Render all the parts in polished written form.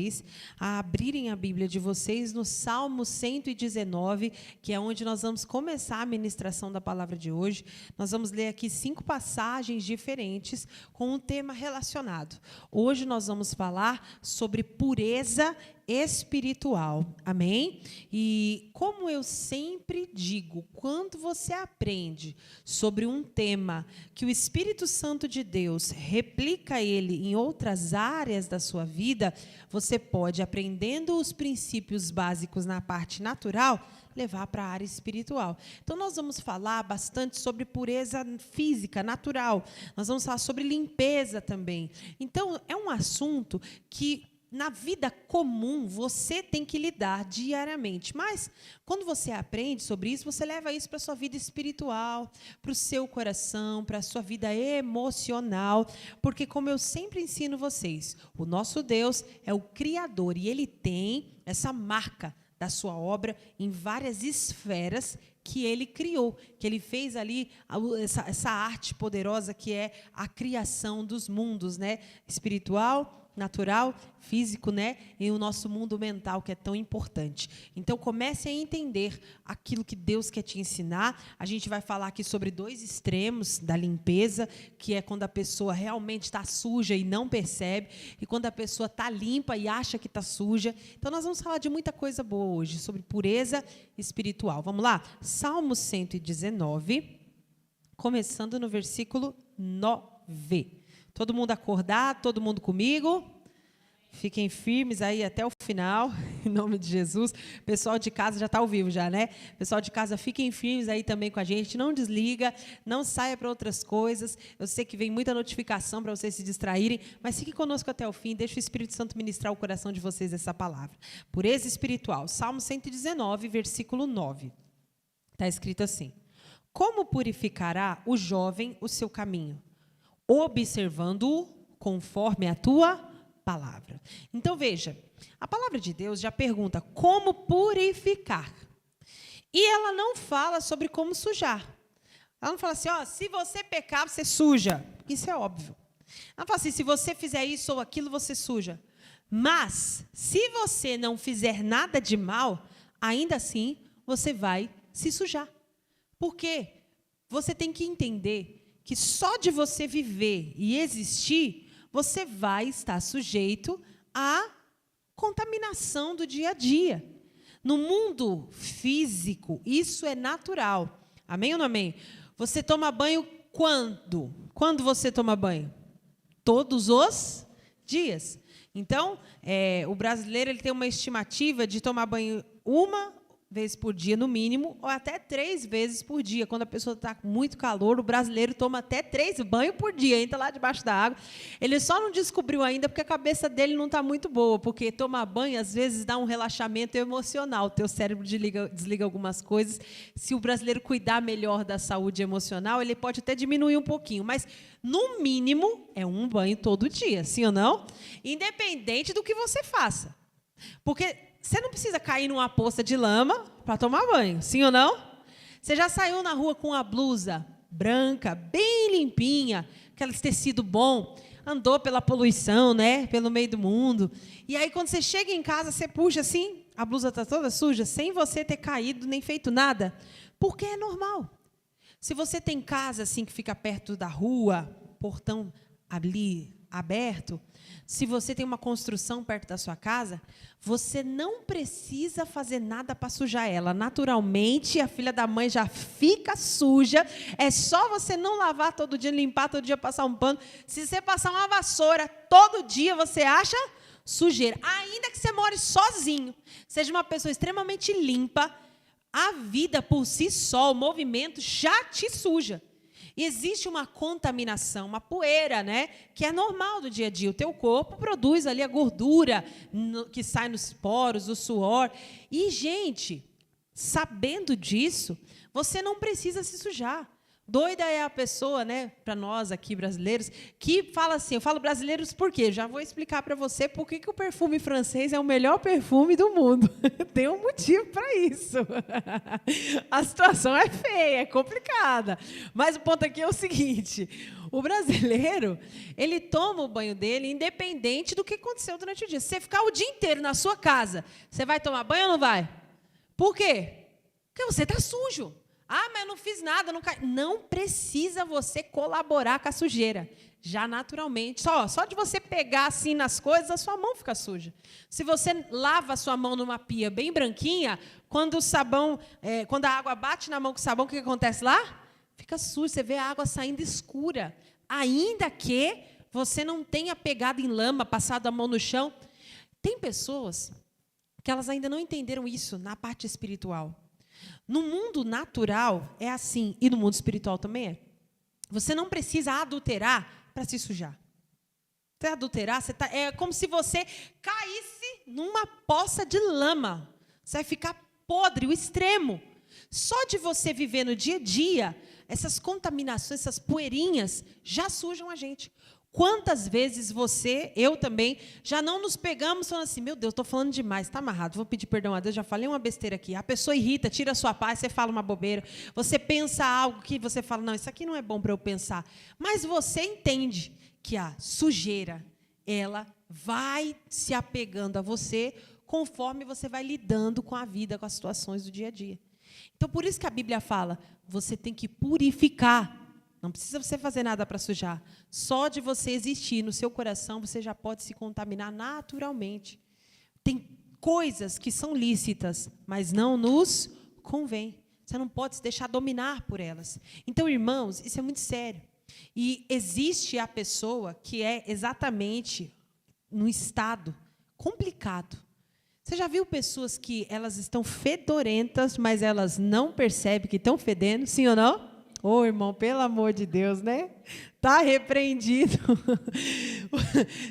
vocês a abrirem a Bíblia de vocês no Salmo 119, que é onde nós vamos começar a ministração da palavra de hoje. Nós vamos ler aqui 5 passagens diferentes com um tema relacionado. Hoje nós vamos falar sobre pureza espiritual, amém? E como eu sempre digo, quando você aprende sobre um tema que o Espírito Santo de Deus replica ele em outras áreas da sua vida, você pode, aprendendo os princípios básicos na parte natural, levar para a área espiritual. Então, nós vamos falar bastante sobre pureza física, natural. Nós vamos falar sobre limpeza também. Então, é um assunto que na vida comum, você tem que lidar diariamente. Mas, quando você aprende sobre isso, você leva isso para a sua vida espiritual, para o seu coração, para a sua vida emocional. Porque, como eu sempre ensino vocês, o nosso Deus é o Criador e Ele tem essa marca da sua obra em várias esferas que Ele criou, que Ele fez ali essa arte poderosa que é a criação dos mundos, né? Espiritual, natural, físico, né? E o nosso mundo mental, que é tão importante. Então, comece a entender aquilo que Deus quer te ensinar. A gente vai falar aqui sobre 2 extremos da limpeza, que é quando a pessoa realmente está suja e não percebe, e quando a pessoa está limpa e acha que está suja. Então, nós vamos falar de muita coisa boa hoje, sobre pureza espiritual. Vamos lá? Salmo 119, começando no versículo 9. Todo mundo acordar, todo mundo comigo? Fiquem firmes aí até o final, em nome de Jesus. Pessoal de casa já está ao vivo já, né? Pessoal de casa, fiquem firmes aí também com a gente. Não desliga, não saia para outras coisas. Eu sei que vem muita notificação para vocês se distraírem, mas fique conosco até o fim. Deixa o Espírito Santo ministrar o coração de vocês essa palavra. Pureza espiritual. Salmo 119, versículo 9. Está escrito assim: como purificará o jovem o seu caminho? Observando-o conforme a tua palavra. Então, veja, a palavra de Deus já pergunta como purificar. E ela não fala sobre como sujar. Ela não fala assim, ó, se você pecar, você suja. Isso é óbvio. Ela fala assim, se você fizer isso ou aquilo, você suja. Mas, se você não fizer nada de mal, ainda assim, você vai se sujar. Por quê? Você tem que entender que só de você viver e existir, você vai estar sujeito à contaminação do dia a dia. No mundo físico, isso é natural. Amém ou não amém? Você toma banho quando? Quando você toma banho? Todos os dias. Então, o brasileiro ele tem uma estimativa de tomar banho 1 vez por dia, no mínimo, ou até 3 vezes por dia. Quando a pessoa está com muito calor, o brasileiro toma até 3 banhos por dia, entra lá debaixo da água. Ele só não descobriu ainda porque a cabeça dele não está muito boa, porque tomar banho, às vezes, dá um relaxamento emocional. O teu cérebro desliga algumas coisas. Se o brasileiro cuidar melhor da saúde emocional, ele pode até diminuir um pouquinho, mas, no mínimo, é 1 banho todo dia, sim ou não? Independente do que você faça. Porque você não precisa cair numa poça de lama para tomar banho, sim ou não? Você já saiu na rua com a blusa branca, bem limpinha, aquele tecido bom, andou pela poluição, né, pelo meio do mundo. E aí, quando você chega em casa, você puxa assim, a blusa está toda suja, sem você ter caído nem feito nada, porque é normal. Se você tem casa assim que fica perto da rua, portão ali aberto, se você tem uma construção perto da sua casa, você não precisa fazer nada para sujar ela. Naturalmente, a filha da mãe já fica suja. É só você não lavar todo dia, limpar todo dia, passar um pano. Se você passar uma vassoura todo dia, você acha sujeira. Ainda que você more sozinho, seja uma pessoa extremamente limpa, a vida por si só, o movimento já te suja. E existe uma contaminação, uma poeira, né, que é normal do dia a dia. O teu corpo produz ali a gordura que sai nos poros, o suor. E, gente, sabendo disso, você não precisa se sujar. Doida é a pessoa, né, para nós aqui brasileiros, que fala assim, eu falo brasileiros por quê? Já vou explicar para você por que o perfume francês é o melhor perfume do mundo. Tem um motivo para isso. A situação é feia, é complicada. Mas o ponto aqui é o seguinte, o brasileiro, ele toma o banho dele independente do que aconteceu durante o dia. Se você ficar o dia inteiro na sua casa, você vai tomar banho ou não vai? Por quê? Porque você está sujo. Ah, mas eu não fiz nada, não precisa você colaborar com a sujeira. Já naturalmente. Só de você pegar assim nas coisas, a sua mão fica suja. Se você lava a sua mão numa pia bem branquinha, quando a água bate na mão com o sabão, o que acontece lá? Fica sujo, você vê a água saindo escura. Ainda que você não tenha pegado em lama, passado a mão no chão. Tem pessoas que elas ainda não entenderam isso na parte espiritual. No mundo natural é assim, e no mundo espiritual também é. Você não precisa adulterar para se sujar. Você adulterar, é como se você caísse numa poça de lama. Você vai ficar podre, o extremo. Só de você viver no dia a dia, essas contaminações, essas poeirinhas, já sujam a gente. Quantas vezes você, eu também, já não nos pegamos falando assim, meu Deus, estou falando demais, está amarrado, vou pedir perdão a Deus, já falei uma besteira aqui. A pessoa irrita, tira a sua paz, você fala uma bobeira. Você pensa algo que você fala, não, isso aqui não é bom para eu pensar. Mas você entende que a sujeira, ela vai se apegando a você conforme você vai lidando com a vida, com as situações do dia a dia. Então, por isso que a Bíblia fala, você tem que purificar. Não precisa você fazer nada para sujar. Só de você existir no seu coração, você já pode se contaminar naturalmente. Tem coisas que são lícitas, mas não nos convém. Você não pode se deixar dominar por elas. Então, irmãos, isso é muito sério. E existe a pessoa que é exatamente num estado complicado. Você já viu pessoas que elas estão fedorentas, mas elas não percebem que estão fedendo? Sim ou não? Ô, irmão, pelo amor de Deus, né? Está repreendido.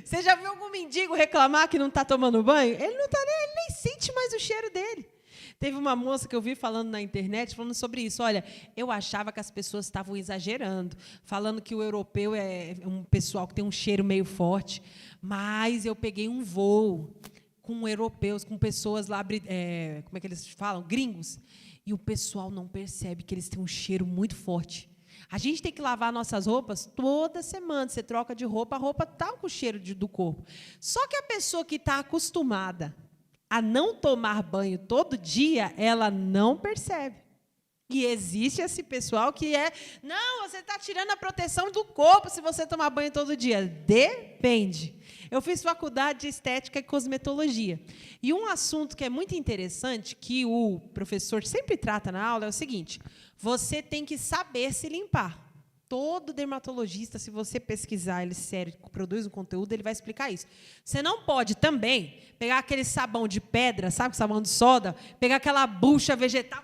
Você já viu algum mendigo reclamar que não está tomando banho? Ele não está ele nem sente mais o cheiro dele. Teve uma moça que eu vi falando na internet, falando sobre isso. Olha, eu achava que as pessoas estavam exagerando, falando que o europeu é um pessoal que tem um cheiro meio forte, mas eu peguei um voo com europeus, com pessoas lá, como é que eles falam? Gringos. E o pessoal não percebe que eles têm um cheiro muito forte. A gente tem que lavar nossas roupas toda semana. Você troca de roupa, a roupa está com o cheiro do corpo. Só que a pessoa que está acostumada a não tomar banho todo dia, ela não percebe. E existe esse pessoal que não, você está tirando a proteção do corpo se você tomar banho todo dia. Depende. Eu fiz faculdade de estética e cosmetologia. E um assunto que é muito interessante, que o professor sempre trata na aula, é o seguinte, você tem que saber se limpar. Todo dermatologista, se você pesquisar, ele sério, produz um conteúdo, ele vai explicar isso. Você não pode também pegar aquele sabão de pedra, sabe, sabão de soda, pegar aquela bucha vegetal,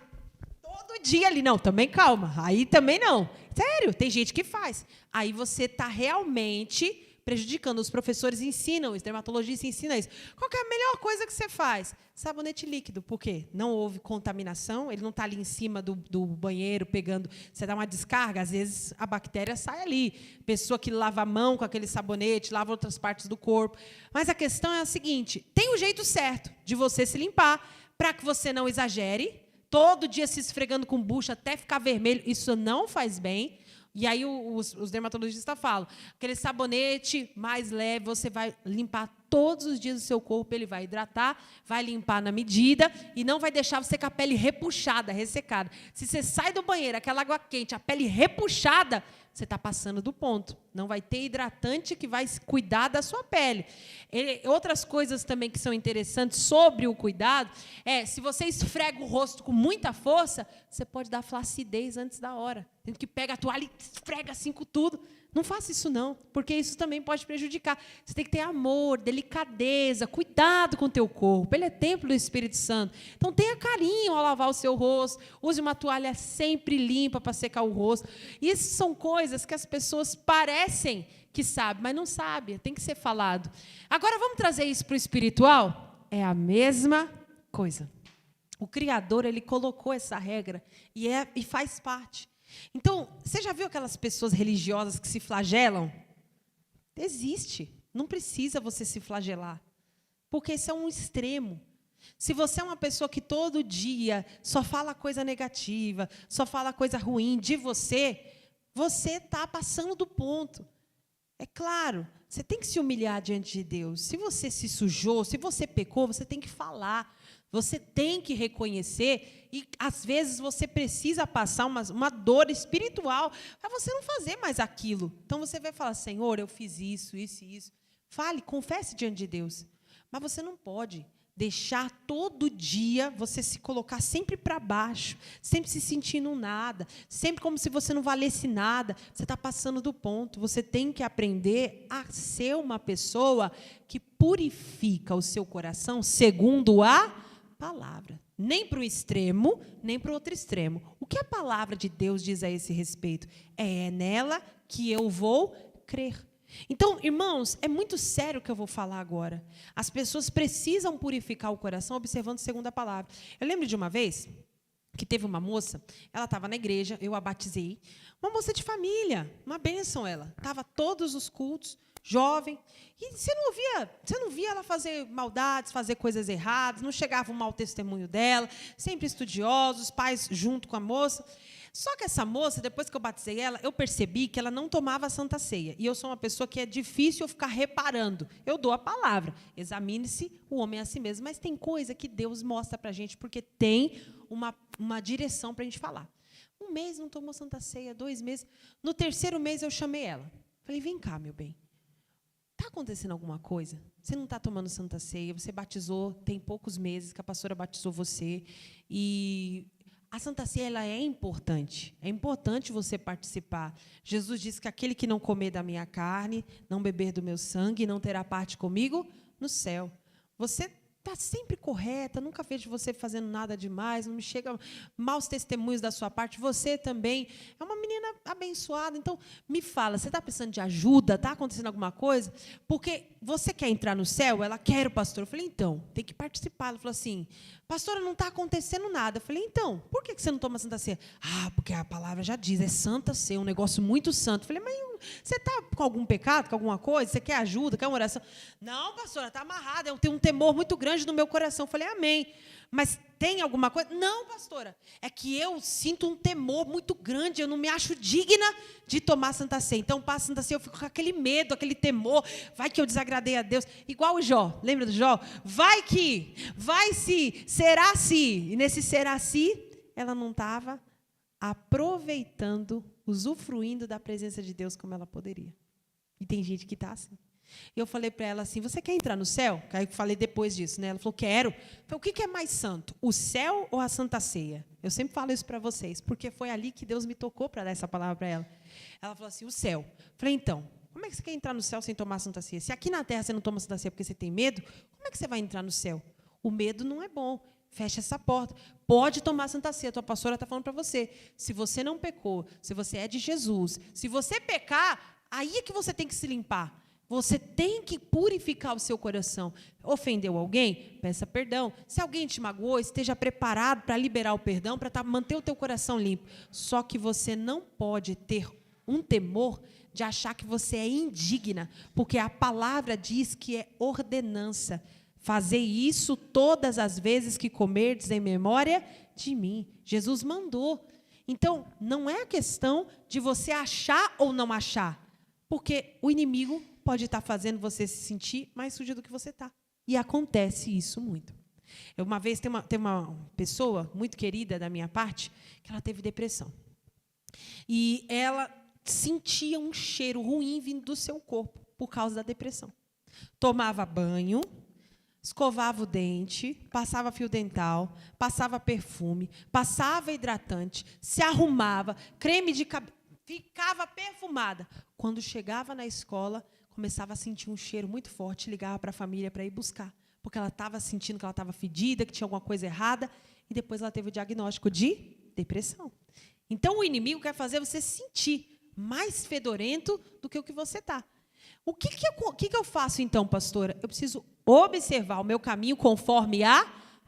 todo dia ali. Não, também calma. Aí também não. Sério, tem gente que faz. Aí você está realmente prejudicando. Os professores ensinam, os dermatologistas ensinam isso. Qual que é a melhor coisa que você faz? Sabonete líquido. Por quê? Não houve contaminação, ele não está ali em cima do banheiro pegando. Você dá uma descarga, às vezes a bactéria sai ali. Pessoa que lava a mão com aquele sabonete, lava outras partes do corpo. Mas a questão é a seguinte, tem um jeito certo de você se limpar para que você não exagere, todo dia se esfregando com bucha até ficar vermelho, isso não faz bem. E aí os dermatologistas falam, aquele sabonete mais leve, você vai limpar todos os dias o seu corpo, ele vai hidratar, vai limpar na medida e não vai deixar você com a pele repuxada, ressecada. Se você sai do banheiro, aquela água quente, a pele repuxada, você está passando do ponto. Não vai ter hidratante que vai cuidar da sua pele. Outras coisas também que são interessantes sobre o cuidado se você esfrega o rosto com muita força, você pode dar flacidez antes da hora. Tem que pega a toalha e esfrega assim com tudo. Não faça isso, não, porque isso também pode prejudicar. Você tem que ter amor, delicadeza, cuidado com o teu corpo. Ele é templo do Espírito Santo. Então, tenha carinho ao lavar o seu rosto. Use uma toalha sempre limpa para secar o rosto. Isso são coisas que as pessoas parecem que sabem, mas não sabem. Tem que ser falado. Agora, vamos trazer isso para o espiritual? É a mesma coisa. O Criador, ele colocou essa regra e faz parte. Então, você já viu aquelas pessoas religiosas que se flagelam? Desiste. Não precisa você se flagelar. Porque isso é um extremo. Se você é uma pessoa que todo dia só fala coisa negativa, só fala coisa ruim de você, você está passando do ponto. É claro, você tem que se humilhar diante de Deus. Se você se sujou, se você pecou, você tem que falar. Você tem que reconhecer e, às vezes, você precisa passar uma dor espiritual para você não fazer mais aquilo. Então, você vai falar, Senhor, eu fiz isso, isso e isso. Fale, confesse diante de Deus. Mas você não pode deixar todo dia você se colocar sempre para baixo, sempre se sentindo nada, sempre como se você não valesse nada. Você está passando do ponto. Você tem que aprender a ser uma pessoa que purifica o seu coração segundo a palavra. Nem para o extremo, nem para o outro extremo. O que a palavra de Deus diz a esse respeito? É nela que eu vou crer. Então, irmãos, é muito sério o que eu vou falar agora. As pessoas precisam purificar o coração observando segundo a palavra. Eu lembro de uma vez que teve uma moça, ela estava na igreja, eu a batizei, uma moça de família, uma bênção ela. Estava todos os cultos, jovem, e você não via ela fazer maldades, fazer coisas erradas, não chegava um mau testemunho dela, sempre estudiosa, os pais junto com a moça. Só que essa moça, depois que eu batizei ela, eu percebi que ela não tomava a Santa Ceia. E eu sou uma pessoa que é difícil eu ficar reparando. Eu dou a palavra. Examine-se o homem a si mesmo. Mas tem coisa que Deus mostra para a gente, porque tem uma direção para a gente falar. 1 mês não tomou Santa Ceia, 2 meses. No 3º mês eu chamei ela. Falei, vem cá, meu bem. Está acontecendo alguma coisa? Você não está tomando Santa Ceia, você batizou, tem poucos meses que a pastora batizou você. E a Santa Ceia ela é importante você participar. Jesus disse que aquele que não comer da minha carne, não beber do meu sangue, não terá parte comigo no céu. Você está sempre correta, nunca vejo você fazendo nada demais, não me chega maus testemunhos da sua parte, você também é uma menina abençoada, então me fala, você está precisando de ajuda, está acontecendo alguma coisa? Porque você quer entrar no céu? Ela quer, pastor. Eu falei, então, tem que participar. Ela falou assim, pastora, não está acontecendo nada. Eu falei, então, por que você não toma Santa Ceia? Ah, porque a palavra já diz, é Santa Ceia, um negócio muito santo. Eu falei, mas você está com algum pecado, com alguma coisa? Você quer ajuda, quer uma oração? Não, pastora, está amarrada, eu tenho um temor muito grande no meu coração. Eu falei, amém. Mas tem alguma coisa? Não, pastora, é que eu sinto um temor muito grande, eu não me acho digna de tomar Santa Ceia. Então, passa Santa Ceia, eu fico com aquele medo, aquele temor, vai que eu desagradei a Deus. Igual o Jó, lembra do Jó? Vai se, será se. E nesse será se, ela não estava aproveitando, usufruindo da presença de Deus como ela poderia. E tem gente que está assim. Eu falei para ela assim, você quer entrar no céu? Aí eu falei depois disso, né? Ela falou, quero. Eu falei, o que é mais santo, o céu ou a Santa Ceia? Eu sempre falo isso para vocês, porque foi ali que Deus me tocou para dar essa palavra para ela. Ela falou assim, o céu. Eu falei, então, como é que você quer entrar no céu sem tomar Santa Ceia? Se aqui na terra você não toma Santa Ceia porque você tem medo, como é que você vai entrar no céu? O medo não é bom. Fecha essa porta. Pode tomar Santa Ceia. A tua pastora está falando para você. Se você não pecou, se você é de Jesus, se você pecar, aí é que você tem que se limpar. Você tem que purificar o seu coração. Ofendeu alguém? Peça perdão. Se alguém te magoou, esteja preparado para liberar o perdão, para manter o teu coração limpo. Só que você não pode ter um temor de achar que você é indigna, porque a palavra diz que é ordenança. Fazei isso todas as vezes que comerdes em memória de mim. Jesus mandou. Então, não é a questão de você achar ou não achar, porque o inimigo pode estar fazendo você se sentir mais suja do que você está. E acontece isso muito. Uma vez tem uma pessoa muito querida da minha parte que ela teve depressão. E ela sentia um cheiro ruim vindo do seu corpo por causa da depressão. Tomava banho, escovava o dente, passava fio dental, passava perfume, passava hidratante, se arrumava, creme de cabelo, ficava perfumada. Quando chegava na escola, começava a sentir um cheiro muito forte, ligava para a família para ir buscar, porque ela estava sentindo que ela estava fedida, que tinha alguma coisa errada, e depois ela teve o diagnóstico de depressão. Então, o inimigo quer fazer você se sentir mais fedorento do que o que você está. O que eu faço, então, pastora? Eu preciso observar o meu caminho conforme a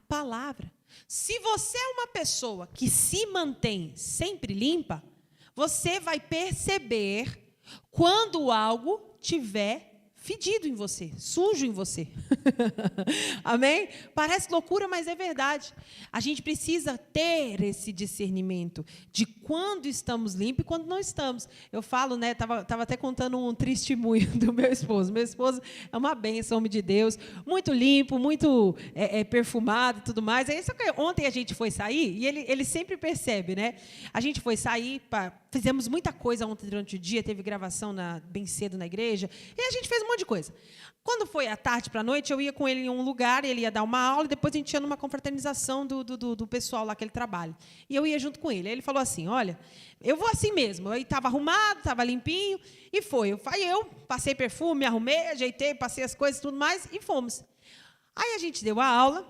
palavra. Se você é uma pessoa que se mantém sempre limpa, Você vai perceber quando algo tiver fedido em você, sujo em você. Amém? Parece loucura, mas é verdade. A gente precisa ter esse discernimento de quando estamos limpos e quando não estamos. Eu falo, né? Tava até contando um testemunho do meu esposo. Meu esposo é uma bênção, homem de Deus, muito limpo, muito perfumado e tudo mais. Aí, ontem a gente foi sair e ele sempre percebe, né? A gente foi sair, fizemos muita coisa ontem durante o dia, teve gravação bem cedo na igreja, e a gente fez um monte de coisa. Quando foi à tarde para a noite, eu ia com ele em um lugar, ele ia dar uma aula, e depois a gente ia numa confraternização do pessoal lá que ele trabalha. E eu ia junto com ele. Aí ele falou assim, olha, eu vou assim mesmo. Eu estava arrumado, estava limpinho, e foi. Eu passei perfume, me arrumei, ajeitei, passei as coisas e tudo mais, e fomos. Aí a gente deu a aula.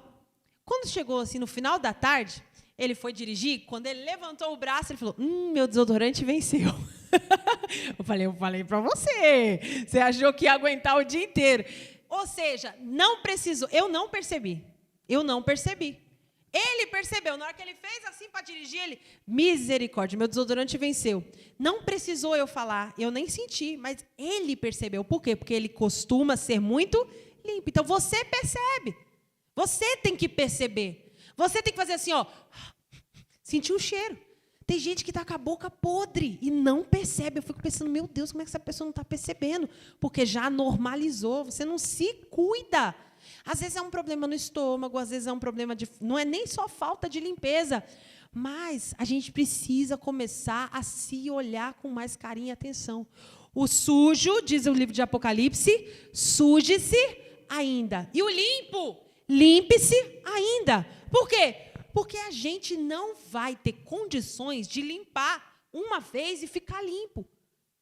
Quando chegou assim no final da tarde, ele foi dirigir, quando ele levantou o braço, ele falou, meu desodorante venceu. Eu falei para você. Você achou que ia aguentar o dia inteiro. Ou seja, não precisou. Eu não percebi. Ele percebeu. Na hora que ele fez assim para dirigir, ele, misericórdia, meu desodorante venceu. Não precisou eu falar, eu nem senti, mas ele percebeu. Por quê? Porque ele costuma ser muito limpo. Então, você percebe. Você tem que perceber. Você tem que fazer assim, ó, sentir o cheiro. Tem gente que está com a boca podre e não percebe. Eu fico pensando, meu Deus, como é que essa pessoa não está percebendo? Porque já normalizou, você não se cuida. Às vezes é um problema no estômago, às vezes é um problema de... Não é nem só falta de limpeza, mas a gente precisa começar a se olhar com mais carinho e atenção. O sujo, diz o livro de Apocalipse, suje-se ainda. E o limpo, limpe-se ainda. Por quê? Porque a gente não vai ter condições de limpar uma vez e ficar limpo.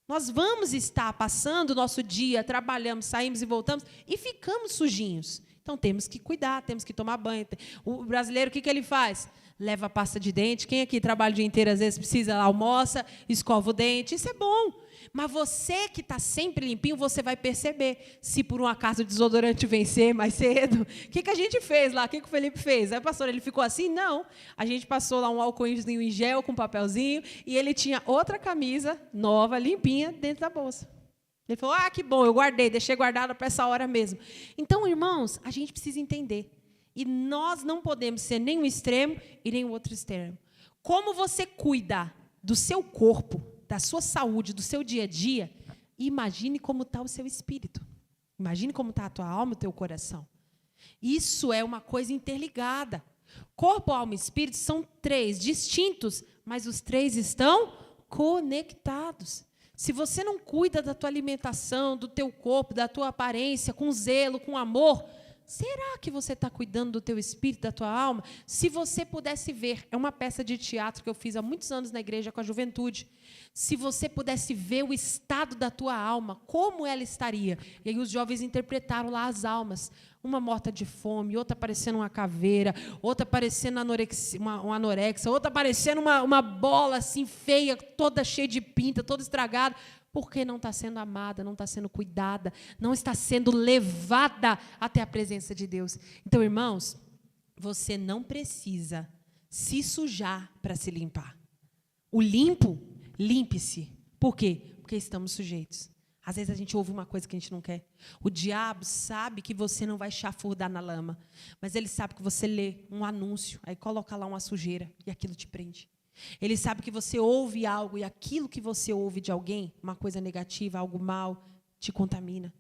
Nós vamos estar passando o nosso dia, trabalhamos, saímos e voltamos, e ficamos sujinhos. Então, temos que cuidar, temos que tomar banho. O brasileiro, o que ele faz? Leva a pasta de dente. Quem aqui trabalha o dia inteiro, às vezes, precisa, almoça, escova o dente. Isso é bom. Mas você que está sempre limpinho, você vai perceber. Se por um acaso o desodorante vencer mais cedo, o que a gente fez lá? O que o Felipe fez? Aí, pastor, ele ficou assim? Não. A gente passou lá um álcoolzinho em gel com papelzinho e ele tinha outra camisa nova, limpinha, dentro da bolsa. Ele falou, que bom, eu guardei, deixei guardada para essa hora mesmo. Então, irmãos, a gente precisa entender. E nós não podemos ser nem um extremo e nem o outro extremo. Como você cuida do seu corpo, da sua saúde, do seu dia a dia, imagine como está o seu espírito. Imagine como está a tua alma, o teu coração. Isso é uma coisa interligada. Corpo, alma e espírito são 3 distintos, mas os 3 estão conectados. Se você não cuida da tua alimentação, do teu corpo, da tua aparência, com zelo, com amor, será que você está cuidando do teu espírito, da tua alma? Se você pudesse ver, é uma peça de teatro que eu fiz há muitos anos na igreja com a juventude. Se você pudesse ver o estado da tua alma, como ela estaria? E aí os jovens interpretaram lá as almas. Uma morta de fome, outra parecendo uma caveira, outra parecendo uma anorexia, outra parecendo uma bola assim feia, toda cheia de pinta, toda estragada. Porque não está sendo amada, não está sendo cuidada, não está sendo levada até a presença de Deus. Então, irmãos, você não precisa se sujar para se limpar. O limpo, limpe-se. Por quê? Porque estamos sujeitos. Às vezes a gente ouve uma coisa que a gente não quer. O diabo sabe que você não vai chafurdar na lama, mas ele sabe que você lê um anúncio, aí coloca lá uma sujeira e aquilo te prende. Ele sabe que você ouve algo e aquilo que você ouve de alguém, uma coisa negativa, algo mal, te contamina.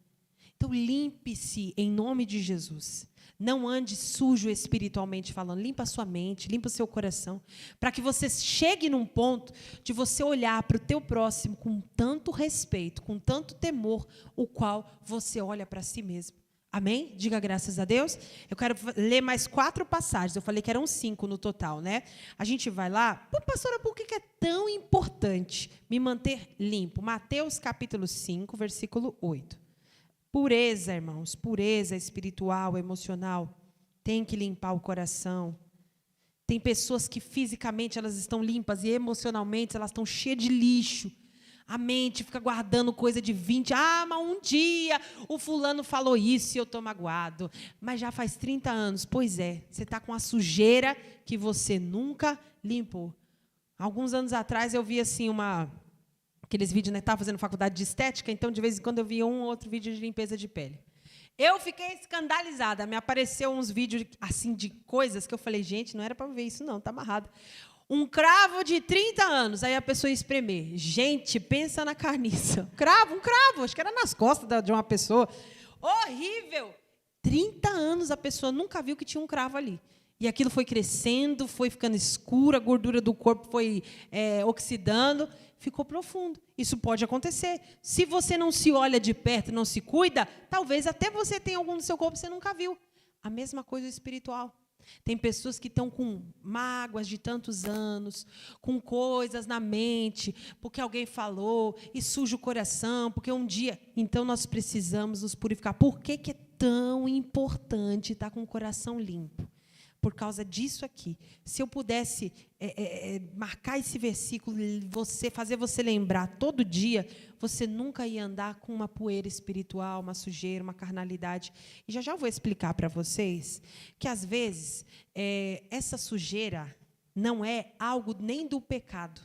Então, limpe-se em nome de Jesus. Não ande sujo espiritualmente falando. Limpa a sua mente, limpa o seu coração, para que você chegue num ponto de você olhar para o teu próximo com tanto respeito, com tanto temor, o qual você olha para si mesmo. Amém? Diga graças a Deus. Eu quero ler mais 4 passagens. Eu falei que eram 5 no total, né? A gente vai lá. Pastora, por que é tão importante me manter limpo? Mateus capítulo 5, versículo 8. Pureza, irmãos, pureza espiritual, emocional. Tem que limpar o coração. Tem pessoas que fisicamente elas estão limpas e emocionalmente elas estão cheias de lixo. A mente fica guardando coisa de 20. Mas um dia o fulano falou isso e eu estou magoado. Mas já faz 30 anos. Pois é, você está com a sujeira que você nunca limpou. Alguns anos atrás eu vi assim uma aqueles vídeos, né? Estava fazendo faculdade de estética, então, de vez em quando, eu via um ou outro vídeo de limpeza de pele. Eu fiquei escandalizada. Me apareceu uns vídeos assim de coisas que eu falei, gente, não era para ver isso, não, está amarrado. Um cravo de 30 anos, aí a pessoa ia espremer. Gente, pensa na carniça. Um cravo, acho que era nas costas de uma pessoa. Horrível! 30 anos a pessoa nunca viu que tinha um cravo ali. E aquilo foi crescendo, foi ficando escuro, a gordura do corpo foi oxidando, ficou profundo. Isso pode acontecer. Se você não se olha de perto e não se cuida, talvez até você tenha algum no seu corpo que você nunca viu. A mesma coisa espiritual. Tem pessoas que estão com mágoas de tantos anos, com coisas na mente, porque alguém falou, e suja o coração, porque um dia... Então, nós precisamos nos purificar. Por que é tão importante estar com o coração limpo? Por causa disso aqui. Se eu pudesse marcar esse versículo, fazer você lembrar todo dia, você nunca ia andar com uma poeira espiritual, uma sujeira, uma carnalidade. E já vou explicar para vocês que, às vezes, essa sujeira não é algo nem do pecado.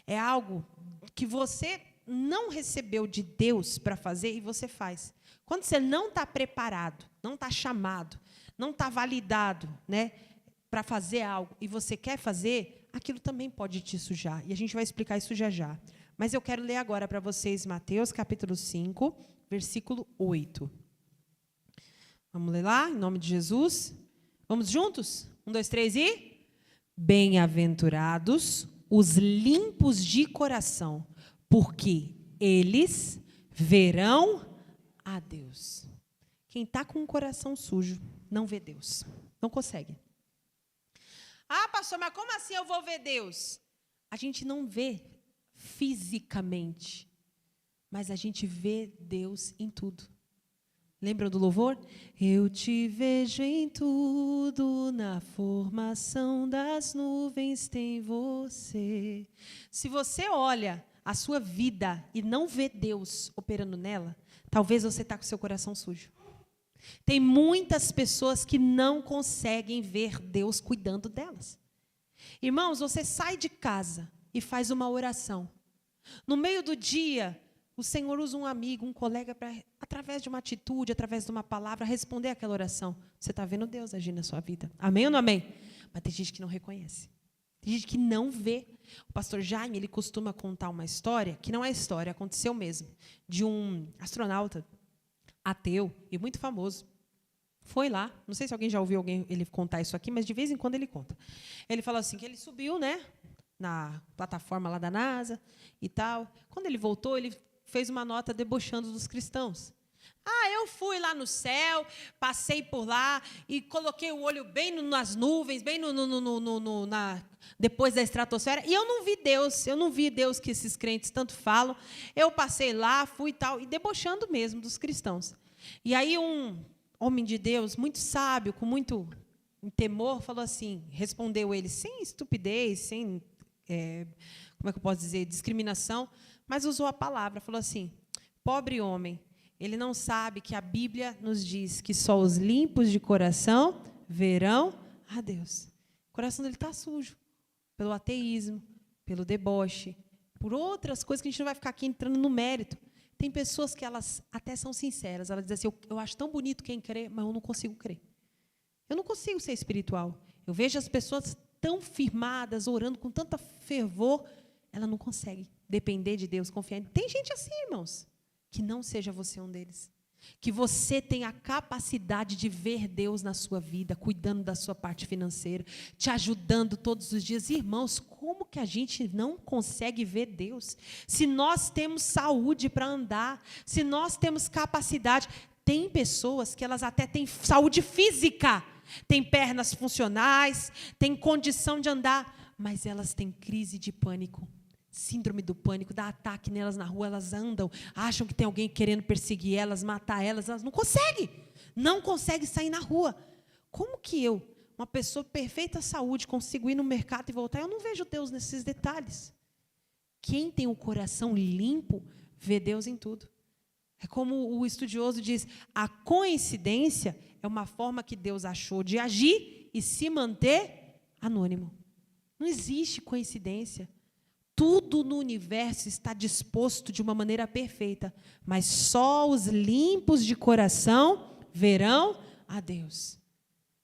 É algo que você não recebeu de Deus para fazer e você faz. Quando você não está preparado, não está chamado, não está validado, né, para fazer algo, e você quer fazer, aquilo também pode te sujar. E a gente vai explicar isso já. Mas eu quero ler agora para vocês Mateus, capítulo 5, versículo 8. Vamos ler lá, em nome de Jesus. Vamos juntos? 1, 2, 3 e... Bem-aventurados os limpos de coração, porque eles verão a Deus. Quem está com o coração sujo não vê Deus. Não consegue. Ah, pastor, mas como assim eu vou ver Deus? A gente não vê fisicamente, mas a gente vê Deus em tudo. Lembram do louvor? Eu te vejo em tudo, na formação das nuvens tem você. Se você olha a sua vida e não vê Deus operando nela, talvez você está com o seu coração sujo. Tem muitas pessoas que não conseguem ver Deus cuidando delas. Irmãos, você sai de casa e faz uma oração. No meio do dia, o Senhor usa um amigo, um colega, para, através de uma atitude, através de uma palavra, responder aquela oração. Você está vendo Deus agir na sua vida. Amém ou não amém? Mas tem gente que não reconhece. Tem gente que não vê. O pastor Jaime, ele costuma contar uma história, que não é história, aconteceu mesmo, de um astronauta ateu e muito famoso. Foi lá, não sei se alguém já ouviu ele contar isso aqui, mas de vez em quando ele conta. Ele falou assim, que ele subiu, né, na plataforma lá da NASA e tal. Quando ele voltou, ele fez uma nota debochando dos cristãos. Ah, eu fui lá no céu, passei por lá e coloquei o olho bem nas nuvens, bem depois da estratosfera, e eu não vi Deus que esses crentes tanto falam. Eu passei lá, fui e tal, e debochando mesmo dos cristãos. E aí um homem de Deus, muito sábio, com muito temor, falou assim, respondeu ele, sem estupidez, sem, como é que eu posso dizer, discriminação, mas usou a palavra, falou assim, pobre homem, ele não sabe que a Bíblia nos diz que só os limpos de coração verão a Deus. O coração dele está sujo, pelo ateísmo, pelo deboche, por outras coisas que a gente não vai ficar aqui entrando no mérito. Tem pessoas que elas até são sinceras, elas dizem assim, eu acho tão bonito quem crê, mas eu não consigo crer. Eu não consigo ser espiritual. Eu vejo as pessoas tão firmadas, orando com tanta fervor, ela não consegue depender de Deus, confiar em Deus. Tem gente assim, irmãos. Que não seja você um deles. Que você tenha a capacidade de ver Deus na sua vida, cuidando da sua parte financeira, te ajudando todos os dias. Irmãos, como que a gente não consegue ver Deus? Se nós temos saúde para andar, se nós temos capacidade. Tem pessoas que elas até têm saúde física, têm pernas funcionais, têm condição de andar, mas elas têm crise de pânico. Síndrome do pânico, dá ataque nelas na rua, elas andam, acham que tem alguém querendo perseguir elas, matar elas não conseguem sair na rua. Como que eu, uma pessoa de perfeita saúde, consigo ir no mercado e voltar? Eu não vejo Deus nesses detalhes. Quem tem o coração limpo, vê Deus em tudo. É como o estudioso diz, a coincidência é uma forma que Deus achou de agir e se manter anônimo. Não existe coincidência. Tudo no universo está disposto de uma maneira perfeita, mas só os limpos de coração verão a Deus.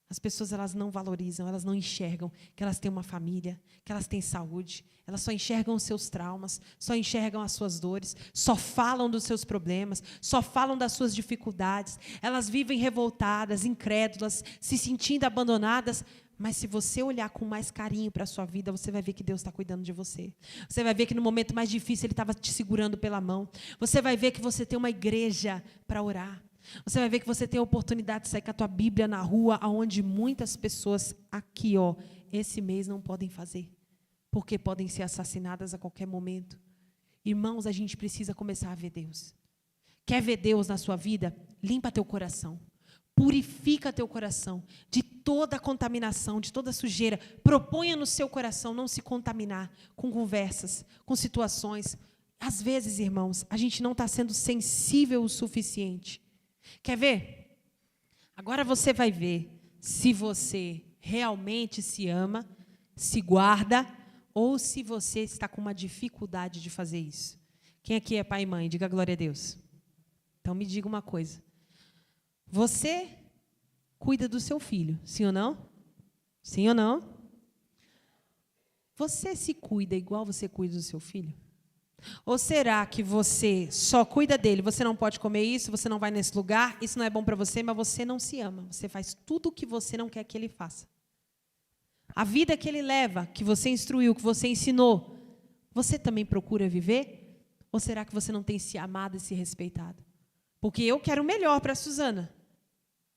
As pessoas, elas não valorizam, elas não enxergam que elas têm uma família, que elas têm saúde, elas só enxergam os seus traumas, só enxergam as suas dores, só falam dos seus problemas, só falam das suas dificuldades. Elas vivem revoltadas, incrédulas, se sentindo abandonadas. Mas se você olhar com mais carinho para a sua vida, você vai ver que Deus está cuidando de você. Você vai ver que no momento mais difícil Ele estava te segurando pela mão. Você vai ver que você tem uma igreja para orar. Você vai ver que você tem a oportunidade de sair com a tua Bíblia na rua, onde muitas pessoas aqui, esse mês não podem fazer, porque podem ser assassinadas a qualquer momento. Irmãos, a gente precisa começar a ver Deus. Quer ver Deus na sua vida? Limpa teu coração. Purifica teu coração de toda a contaminação, de toda a sujeira. Proponha no seu coração não se contaminar com conversas, com situações. Às vezes, irmãos, a gente não está sendo sensível o suficiente. Quer ver? Agora você vai ver se você realmente se ama, se guarda, ou se você está com uma dificuldade de fazer isso. Quem aqui é pai e mãe? Diga glória a Deus. Então me diga uma coisa. Você cuida do seu filho, sim ou não? Sim ou não? Você se cuida igual você cuida do seu filho? Ou será que você só cuida dele, você não pode comer isso, você não vai nesse lugar, isso não é bom para você, mas você não se ama, você faz tudo o que você não quer que ele faça. A vida que ele leva, que você instruiu, que você ensinou, você também procura viver? Ou será que você não tem se amado e se respeitado? Porque eu quero o melhor para a Suzana.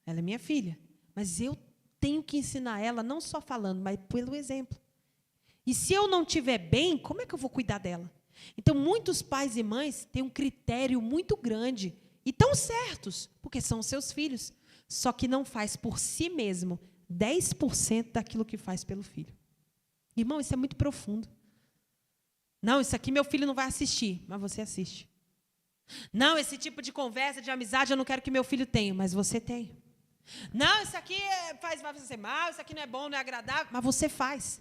Ela é minha filha, mas eu tenho que ensinar ela, não só falando, mas pelo exemplo. E se eu não estiver bem, como é que eu vou cuidar dela? Então, muitos pais e mães têm um critério muito grande, e estão certos, porque são seus filhos, só que não faz por si mesmo 10% daquilo que faz pelo filho. Irmão, isso é muito profundo. Não, isso aqui meu filho não vai assistir, mas você assiste. Não, esse tipo de conversa, de amizade, eu não quero que meu filho tenha, mas você tem. Não, isso aqui vai fazer mal, isso aqui não é bom, não é agradável, mas você faz.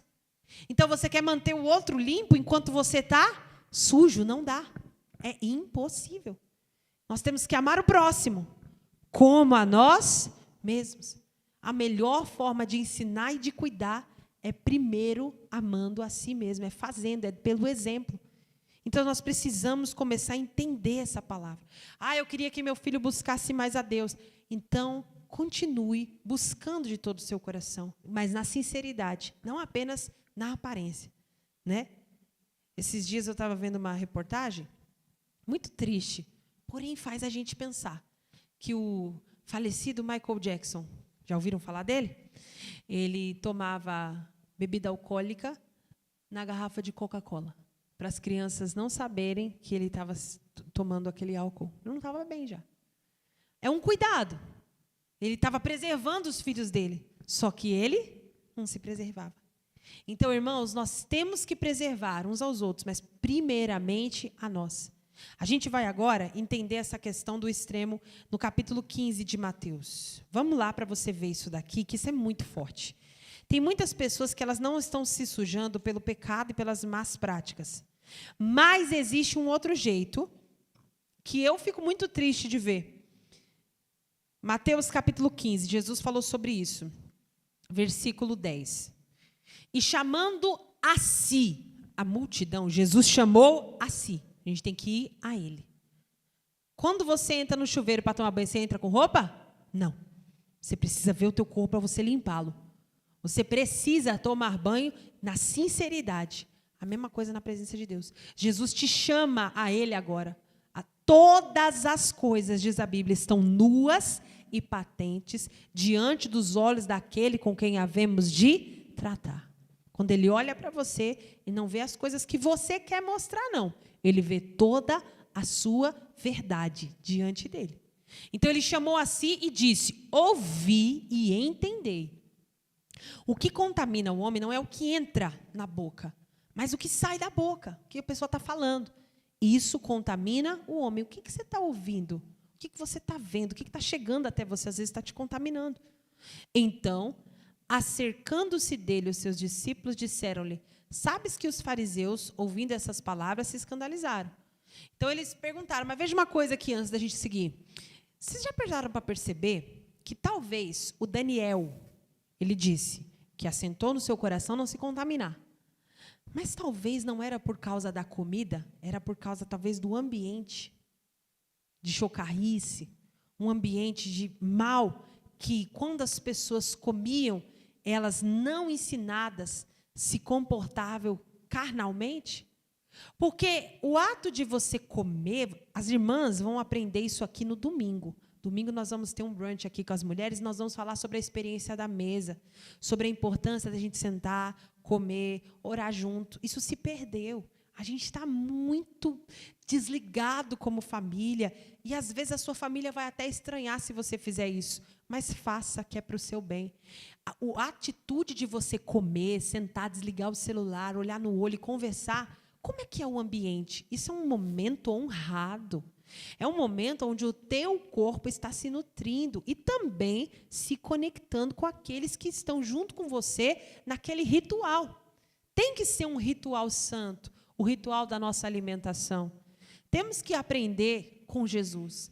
Então, você quer manter o outro limpo enquanto você está sujo? Não dá. É impossível. Nós temos que amar o próximo como a nós mesmos. A melhor forma de ensinar e de cuidar é primeiro amando a si mesmo, é fazendo, é pelo exemplo. Então, nós precisamos começar a entender essa palavra. Eu queria que meu filho buscasse mais a Deus. Então, continue buscando de todo o seu coração, mas na sinceridade, não apenas na aparência, né? Esses dias eu estava vendo uma reportagem muito triste, porém faz a gente pensar que o falecido Michael Jackson, já ouviram falar dele? Ele tomava bebida alcoólica na garrafa de Coca-Cola, para as crianças não saberem que ele estava tomando aquele álcool. Ele não estava bem já. É um cuidado. Ele estava preservando os filhos dele, só que ele não se preservava. Então, irmãos, nós temos que preservar uns aos outros, mas primeiramente a nós. A gente vai agora entender essa questão do extremo no capítulo 15 de Mateus. Vamos lá para você ver isso daqui, que isso é muito forte. Tem muitas pessoas que elas não estão se sujando pelo pecado e pelas más práticas. Mas existe um outro jeito que eu fico muito triste de ver. Mateus capítulo 15, Jesus falou sobre isso. Versículo 10. E chamando a si a multidão, Jesus chamou a si. A gente tem que ir a ele. Quando você entra no chuveiro para tomar banho, você entra com roupa? Não. Você precisa ver o teu corpo para você limpá-lo. Você precisa tomar banho na sinceridade. A mesma coisa na presença de Deus. Jesus te chama a ele agora. Todas as coisas, diz a Bíblia, estão nuas e patentes diante dos olhos daquele com quem havemos de tratar. Quando ele olha para você e não vê as coisas que você quer mostrar, não. Ele vê toda a sua verdade diante dele. Então, ele chamou a si e disse, ouvi e entendei. O que contamina o homem não é o que entra na boca, mas o que sai da boca, o que a pessoa está falando. Isso contamina o homem. O que você está ouvindo? O que você está vendo? O que está chegando até você? Às vezes está te contaminando. Então, acercando-se dele, os seus discípulos disseram-lhe, Sabes que os fariseus, ouvindo essas palavras, se escandalizaram. Então, eles perguntaram, mas veja uma coisa aqui antes da gente seguir. Vocês já pararam para perceber que talvez o Daniel, ele disse que assentou no seu coração não se contaminar. Mas talvez não era por causa da comida, era por causa talvez do ambiente de chocarrice, um ambiente de mal, que quando as pessoas comiam, elas não ensinadas se comportavam carnalmente. Porque o ato de você comer, as irmãs vão aprender isso aqui no domingo. Domingo nós vamos ter um brunch aqui com as mulheres, nós vamos falar sobre a experiência da mesa, sobre a importância da gente sentar, comer, orar junto. Isso se perdeu. A gente está muito desligado como família, e às vezes a sua família vai até estranhar se você fizer isso, mas faça, que é para o seu bem. A atitude de você comer, sentar, desligar o celular, olhar no olho e conversar, como é que é o ambiente? Isso é um momento honrado. É um momento onde o teu corpo está se nutrindo e também se conectando com aqueles que estão junto com você naquele ritual. Tem que ser um ritual santo, o ritual da nossa alimentação. Temos que aprender com Jesus.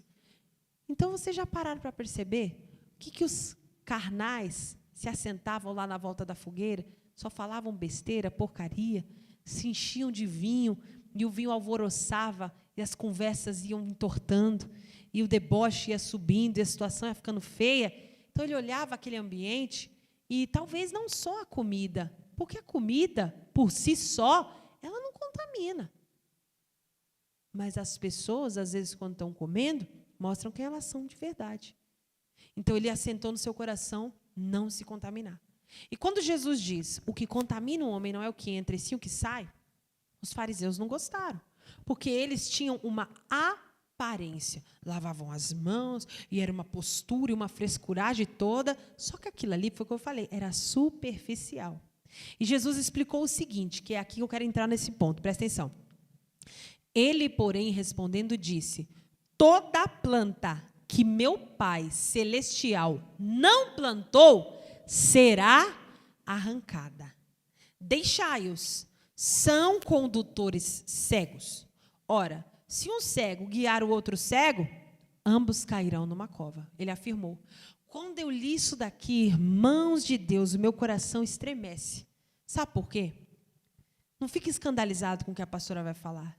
Então, vocês já pararam para perceber o que os carnais se assentavam lá na volta da fogueira, só falavam besteira, porcaria, se enchiam de vinho, e o vinho alvoroçava, e as conversas iam entortando, e o deboche ia subindo, e a situação ia ficando feia. Então, ele olhava aquele ambiente, e talvez não só a comida, porque a comida, por si só, ela não contamina. Mas as pessoas, às vezes, quando estão comendo, mostram quem elas são de verdade. Então, ele assentou no seu coração não se contaminar. E quando Jesus diz, o que contamina o homem não é o que entra, e sim o que sai, os fariseus não gostaram, porque eles tinham uma aparência, lavavam as mãos, e era uma postura e uma frescuragem toda, só que aquilo ali, foi o que eu falei, era superficial. E Jesus explicou o seguinte, que é aqui que eu quero entrar nesse ponto, presta atenção. Ele, porém, respondendo, disse, toda planta que meu Pai Celestial não plantou, será arrancada. Deixai-os, são condutores cegos. Ora, se um cego guiar o outro cego, ambos cairão numa cova. Ele afirmou. Quando eu li isso daqui, irmãos de Deus, o meu coração estremece. Sabe por quê? Não fique escandalizado com o que a pastora vai falar.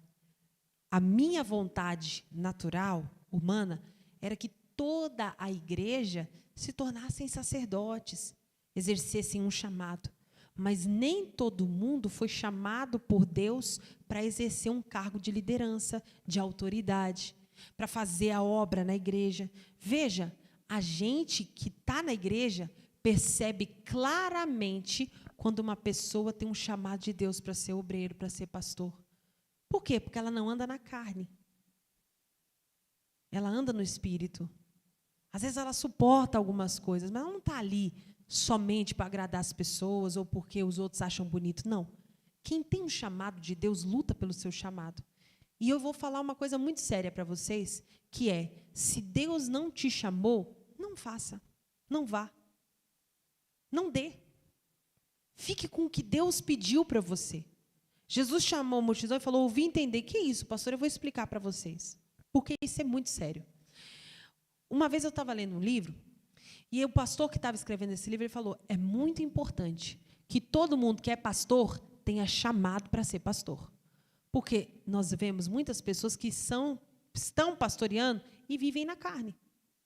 A minha vontade natural, humana, era que toda a igreja se tornassem sacerdotes, exercessem um chamado. Mas nem todo mundo foi chamado por Deus para exercer um cargo de liderança, de autoridade, para fazer a obra na igreja. Veja, a gente que está na igreja percebe claramente quando uma pessoa tem um chamado de Deus para ser obreiro, para ser pastor. Por quê? Porque ela não anda na carne. Ela anda no espírito. Às vezes ela suporta algumas coisas, mas ela não está ali somente para agradar as pessoas ou porque os outros acham bonito. Não. Quem tem um chamado de Deus luta pelo seu chamado. E eu vou falar uma coisa muito séria para vocês, que é, se Deus não te chamou, não faça, não vá, não dê. Fique com o que Deus pediu para você. Jesus chamou a multidão e falou, ouvi entender. Que é isso, pastor? Eu vou explicar para vocês. Porque isso é muito sério. Uma vez eu estava lendo um livro, e o pastor que estava escrevendo esse livro, ele falou, é muito importante que todo mundo que é pastor tenha chamado para ser pastor. Porque nós vemos muitas pessoas que estão pastoreando e vivem na carne.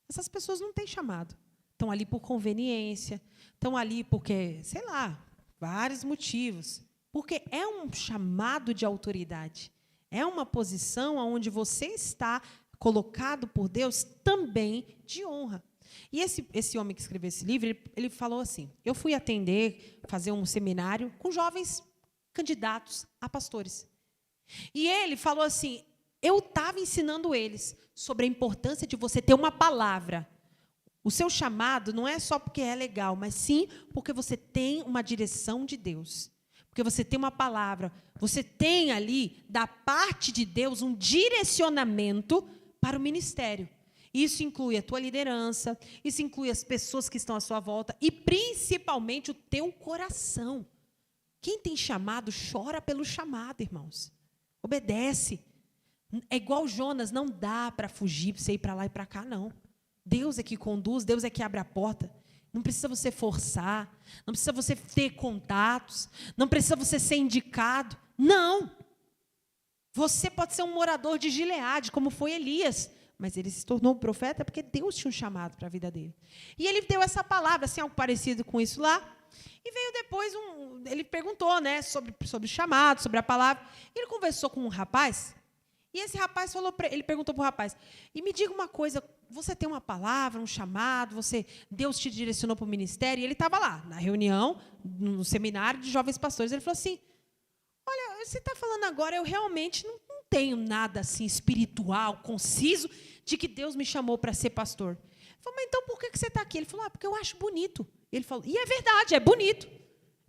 Essas pessoas não têm chamado. Estão ali por conveniência, estão ali porque, sei lá, vários motivos. Porque é um chamado de autoridade. É uma posição onde você está colocado por Deus também de honra. E esse homem que escreveu esse livro, ele falou assim, eu fui fazer um seminário com jovens candidatos a pastores. E ele falou assim, eu estava ensinando eles sobre a importância de você ter uma palavra. O seu chamado não é só porque é legal, mas sim porque você tem uma direção de Deus. Porque você tem uma palavra, você tem ali, da parte de Deus, um direcionamento para o ministério. Isso inclui a tua liderança, isso inclui as pessoas que estão à sua volta e, principalmente, o teu coração. Quem tem chamado, chora pelo chamado, irmãos. Obedece. É igual Jonas, não dá para fugir, para você ir para lá e para cá, não. Deus é que conduz, Deus é que abre a porta. Não precisa você forçar, não precisa você ter contatos, não precisa você ser indicado. Não. Você pode ser um morador de Gileade, como foi Elias, mas ele se tornou um profeta porque Deus tinha um chamado para a vida dele. E ele deu essa palavra, assim, algo parecido com isso lá. E veio depois, ele perguntou, né, sobre o chamado, sobre a palavra. E ele conversou com um rapaz, e esse rapaz ele perguntou para o rapaz, e me diga uma coisa, você tem uma palavra, um chamado, Deus te direcionou para o ministério? E ele estava lá, na reunião, no seminário de jovens pastores. Ele falou assim, olha, você está falando agora, eu realmente não tenho nada assim espiritual, conciso, de que Deus me chamou para ser pastor. Eu falei, mas então por que você está aqui? Ele falou, porque eu acho bonito. Ele falou, e é verdade, é bonito.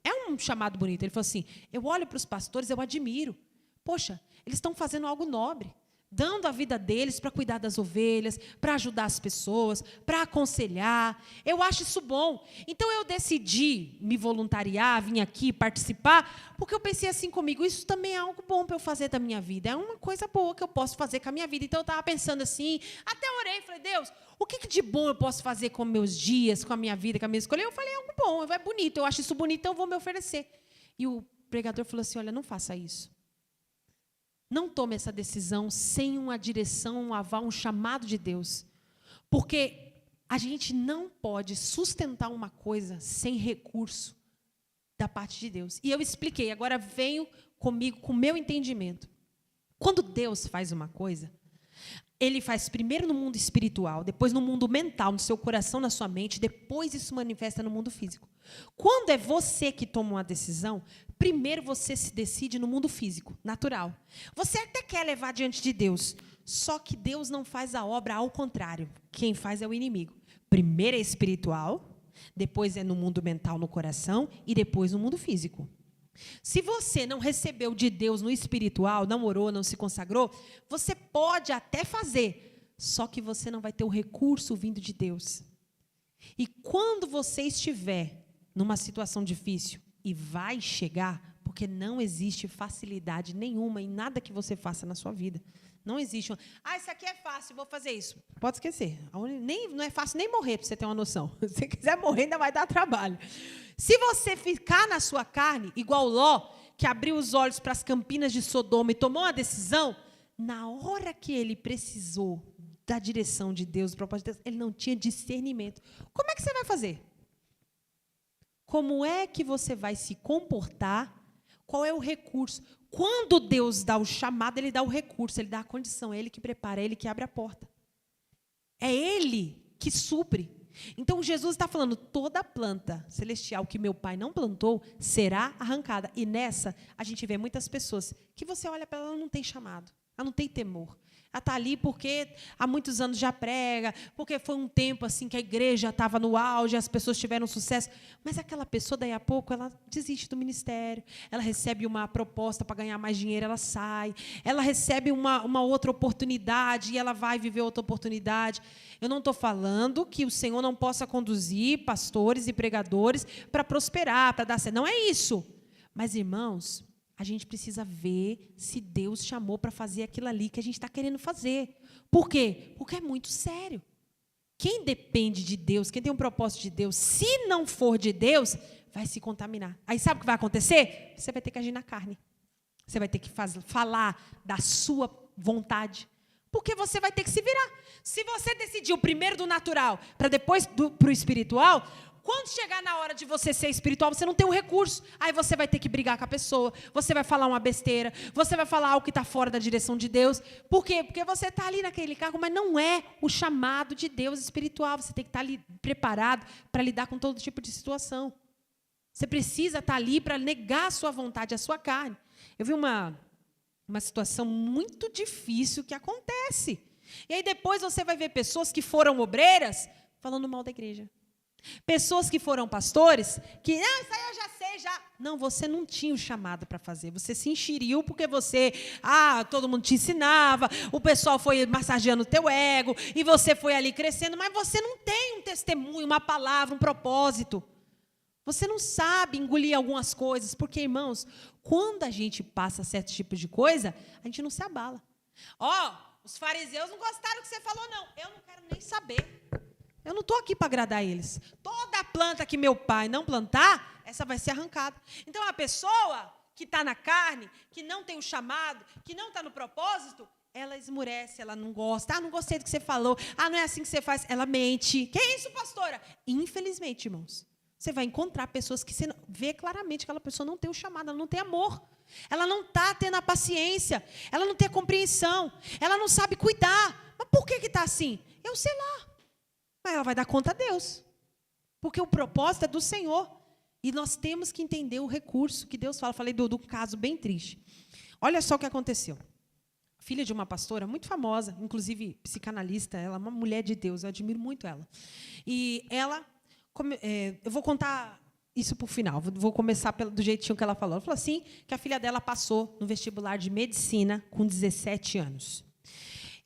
É um chamado bonito. Ele falou assim, eu olho para os pastores, eu admiro. Poxa, eles estão fazendo algo nobre, dando a vida deles para cuidar das ovelhas, para ajudar as pessoas, para aconselhar. Eu acho isso bom. Então, eu decidi me voluntariar, vir aqui participar, porque eu pensei assim comigo, isso também é algo bom para eu fazer da minha vida. É uma coisa boa que eu posso fazer com a minha vida. Então, eu estava pensando assim, até orei, falei, Deus, o que de bom eu posso fazer com meus dias, com a minha vida, com a minha escolha? Eu falei, é algo bom, é bonito, eu acho isso bonito, então eu vou me oferecer. E o pregador falou assim, olha, não faça isso. Não tome essa decisão sem uma direção, um aval, um chamado de Deus. Porque a gente não pode sustentar uma coisa sem recurso da parte de Deus. E eu expliquei, agora venho comigo com o meu entendimento. Quando Deus faz uma coisa, Ele faz primeiro no mundo espiritual, depois no mundo mental, no seu coração, na sua mente, depois isso manifesta no mundo físico. Quando é você que toma uma decisão, primeiro você se decide no mundo físico, natural. Você até quer levar diante de Deus, só que Deus não faz a obra ao contrário. Quem faz é o inimigo. Primeiro é espiritual, depois é no mundo mental, no coração, e depois no mundo físico. Se você não recebeu de Deus no espiritual, não orou, não se consagrou, você pode até fazer, só que você não vai ter o recurso vindo de Deus. E quando você estiver numa situação difícil, e vai chegar, porque não existe facilidade nenhuma em nada que você faça na sua vida. Não existe isso aqui é fácil, vou fazer isso. Pode esquecer. Não é fácil nem morrer, para você ter uma noção. Se você quiser morrer, ainda vai dar trabalho. Se você ficar na sua carne, igual Ló, que abriu os olhos para as campinas de Sodoma e tomou uma decisão, na hora que ele precisou da direção de Deus, do propósito de Deus, ele não tinha discernimento. Como é que você vai fazer? Como é que você vai se comportar? Qual é o recurso? Quando Deus dá o chamado, Ele dá o recurso, Ele dá a condição, é Ele que prepara, é Ele que abre a porta. É Ele que supre. Então, Jesus está falando, toda planta celestial que meu Pai não plantou, será arrancada. E nessa, a gente vê muitas pessoas que você olha para ela, ela não tem chamado, ela não tem temor. Ela está ali porque há muitos anos já prega, porque foi um tempo assim que a igreja estava no auge, as pessoas tiveram sucesso. Mas aquela pessoa, daí a pouco, ela desiste do ministério, ela recebe uma proposta para ganhar mais dinheiro, ela sai, ela recebe uma outra oportunidade e ela vai viver outra oportunidade. Eu não estou falando que o Senhor não possa conduzir pastores e pregadores para prosperar, para dar certo. Não é isso. Mas, irmãos, a gente precisa ver se Deus chamou para fazer aquilo ali que a gente está querendo fazer. Por quê? Porque é muito sério. Quem depende de Deus, quem tem um propósito de Deus, se não for de Deus, vai se contaminar. Aí sabe o que vai acontecer? Você vai ter que agir na carne. Você vai ter que falar da sua vontade. Porque você vai ter que se virar. Se você decidiu primeiro do natural, para depois para o espiritual, quando chegar na hora de você ser espiritual, você não tem o recurso. Aí você vai ter que brigar com a pessoa, você vai falar uma besteira, você vai falar algo que está fora da direção de Deus. Por quê? Porque você está ali naquele cargo, mas não é o chamado de Deus espiritual. Você tem que estar ali preparado para lidar com todo tipo de situação. Você precisa estar ali para negar a sua vontade, a sua carne. Eu vi uma situação muito difícil que acontece. E aí depois você vai ver pessoas que foram obreiras falando mal da igreja. Pessoas que foram pastores, que, isso aí eu já sei, já. Não, você não tinha o chamado para fazer. Você se enxeriu porque todo mundo te ensinava, o pessoal foi massageando o teu ego, e você foi ali crescendo, mas você não tem um testemunho, uma palavra, um propósito. Você não sabe engolir algumas coisas, porque, irmãos, quando a gente passa certo tipo de coisa, a gente não se abala. Os fariseus não gostaram do que você falou, não. Eu não quero nem saber. Eu não estou aqui para agradar eles. Toda planta que meu pai não plantar, essa vai ser arrancada. Então, a pessoa que está na carne, que não tem o chamado, que não está no propósito, ela esmurece, ela não gosta. Não gostei do que você falou. Não é assim que você faz. Ela mente. Que isso, pastora? Infelizmente, irmãos, você vai encontrar pessoas que você vê claramente que aquela pessoa não tem o chamado, ela não tem amor. Ela não está tendo a paciência. Ela não tem a compreensão. Ela não sabe cuidar. Mas por que está assim? Eu sei lá. Mas ela vai dar conta a Deus. Porque o propósito é do Senhor. E nós temos que entender o recurso que Deus fala. Falei do caso bem triste. Olha só o que aconteceu. Filha de uma pastora muito famosa, inclusive psicanalista, ela é uma mulher de Deus, eu admiro muito ela. E ela, eu vou contar isso por final, vou começar do jeitinho que ela falou. Ela falou assim, que a filha dela passou no vestibular de medicina com 17 anos.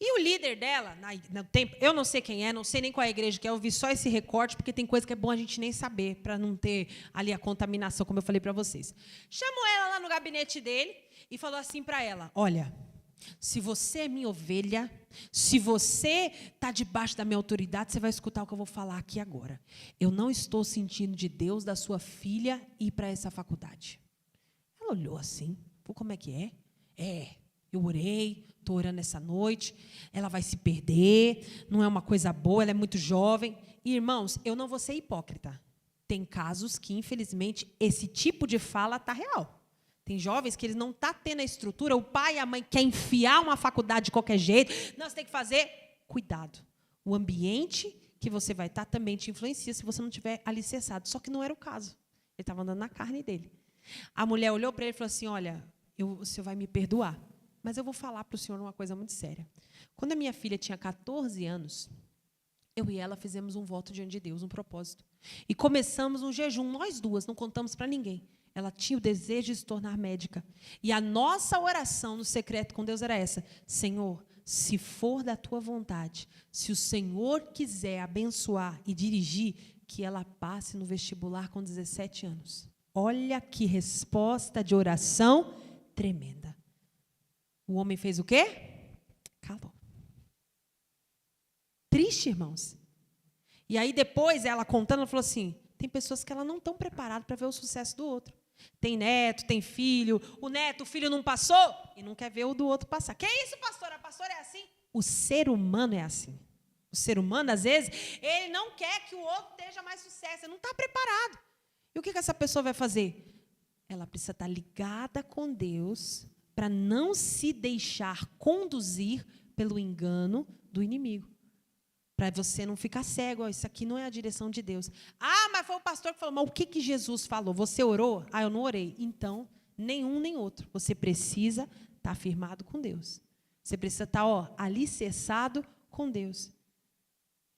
E o líder dela, no tempo, eu não sei quem é, não sei nem qual é a igreja que é, eu vi só esse recorte, porque tem coisa que é bom a gente nem saber, para não ter ali a contaminação, como eu falei para vocês. Chamou ela lá no gabinete dele e falou assim para ela, olha, se você é minha ovelha, se você está debaixo da minha autoridade, você vai escutar o que eu vou falar aqui agora. Eu não estou sentindo de Deus da sua filha ir para essa faculdade. Ela olhou assim, pô, como é que é? Eu orei, estou orando essa noite, ela vai se perder, não é uma coisa boa, ela é muito jovem. E, irmãos, eu não vou ser hipócrita. Tem casos que, infelizmente, esse tipo de fala está real. Tem jovens que eles não estão tendo a estrutura, o pai e a mãe querem enfiar uma faculdade de qualquer jeito, nós temos que fazer. Cuidado. O ambiente que você vai estar também te influencia se você não tiver alicerçado. Só que não era o caso. Ele estava andando na carne dele. A mulher olhou para ele e falou assim, olha, o senhor vai me perdoar, mas eu vou falar para o senhor uma coisa muito séria. Quando a minha filha tinha 14 anos, eu e ela fizemos um voto diante de Deus, um propósito. E começamos um jejum, nós duas, não contamos para ninguém. Ela tinha o desejo de se tornar médica. E a nossa oração no secreto com Deus era essa: Senhor, se for da tua vontade, se o Senhor quiser abençoar e dirigir, que ela passe no vestibular com 17 anos. Olha que resposta de oração tremenda. O homem fez o quê? Calou. Triste, irmãos. E aí depois, ela contando, ela falou assim, tem pessoas que ela não estão preparadas para ver o sucesso do outro. Tem neto, tem filho. O filho não passou e não quer ver o do outro passar. Que isso, pastora? A pastora é assim? O ser humano é assim. O ser humano, às vezes, ele não quer que o outro tenha mais sucesso. Ele não está preparado. E o que essa pessoa vai fazer? Ela precisa estar ligada com Deus para não se deixar conduzir pelo engano do inimigo. Para você não ficar cego, isso aqui não é a direção de Deus. Mas foi o pastor que falou, mas o que Jesus falou? Você orou? Eu não orei. Então, nenhum nem outro. Você precisa estar firmado com Deus. Você precisa estar alicerçado com Deus.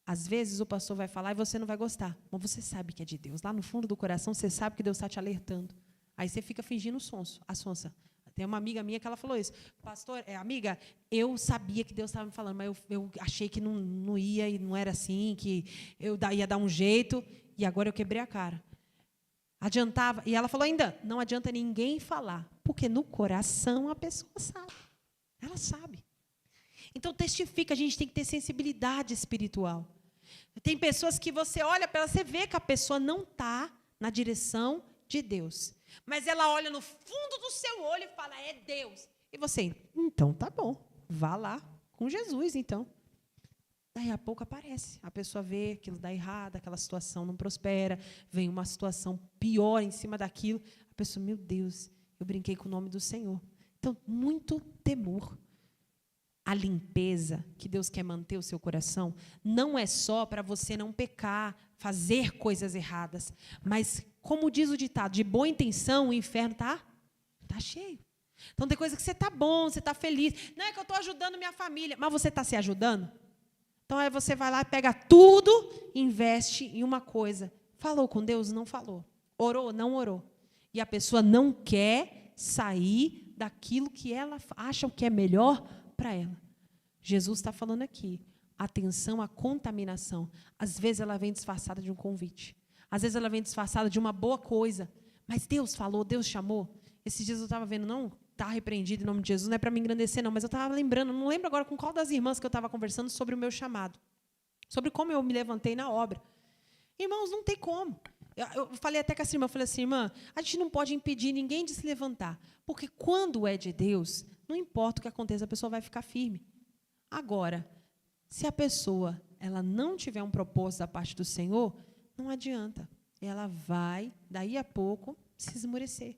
Às vezes o pastor vai falar e você não vai gostar, mas você sabe que é de Deus. Lá no fundo do coração você sabe que Deus está te alertando. Aí você fica fingindo a sonsa. Tem uma amiga minha que ela falou isso. Pastor, amiga, eu sabia que Deus estava me falando, mas eu achei que não ia e não era assim, que eu ia dar um jeito, e agora eu quebrei a cara. Adiantava, e ela falou ainda, não adianta ninguém falar, porque no coração a pessoa sabe. Ela sabe. Então, testifica, a gente tem que ter sensibilidade espiritual. Tem pessoas que você olha para ela, você vê que a pessoa não está na direção de Deus. Mas ela olha no fundo do seu olho e fala, é Deus. E você, então tá bom, vá lá com Jesus, então. Daí a pouco aparece, a pessoa vê aquilo dá errado, aquela situação não prospera, vem uma situação pior em cima daquilo, a pessoa, meu Deus, eu brinquei com o nome do Senhor. Então, muito temor. A limpeza que Deus quer manter o seu coração não é só para você não pecar, fazer coisas erradas, mas, como diz o ditado, de boa intenção o inferno está cheio. Então, tem coisa que você está bom, você está feliz. Não é que eu estou ajudando minha família, mas você está se ajudando? Então, aí você vai lá, pega tudo, investe em uma coisa. Falou com Deus? Não falou. Orou? Não orou. E a pessoa não quer sair daquilo que ela acha que é melhor para ela. Jesus está falando aqui, atenção à contaminação. Às vezes ela vem disfarçada de um convite. Às vezes ela vem disfarçada de uma boa coisa. Mas Deus falou, Deus chamou. Esses dias eu estava vendo, não está repreendido em nome de Jesus, não é para me engrandecer, não, mas eu estava lembrando, não lembro agora com qual das irmãs que eu estava conversando sobre o meu chamado, sobre como eu me levantei na obra. Irmãos, não tem como. Eu falei até com essa irmã, falei assim, irmã, a gente não pode impedir ninguém de se levantar, porque quando é de Deus, não importa o que aconteça, a pessoa vai ficar firme. Agora, se a pessoa ela não tiver um propósito da parte do Senhor, não adianta. Ela vai, daí a pouco, se esmorecer.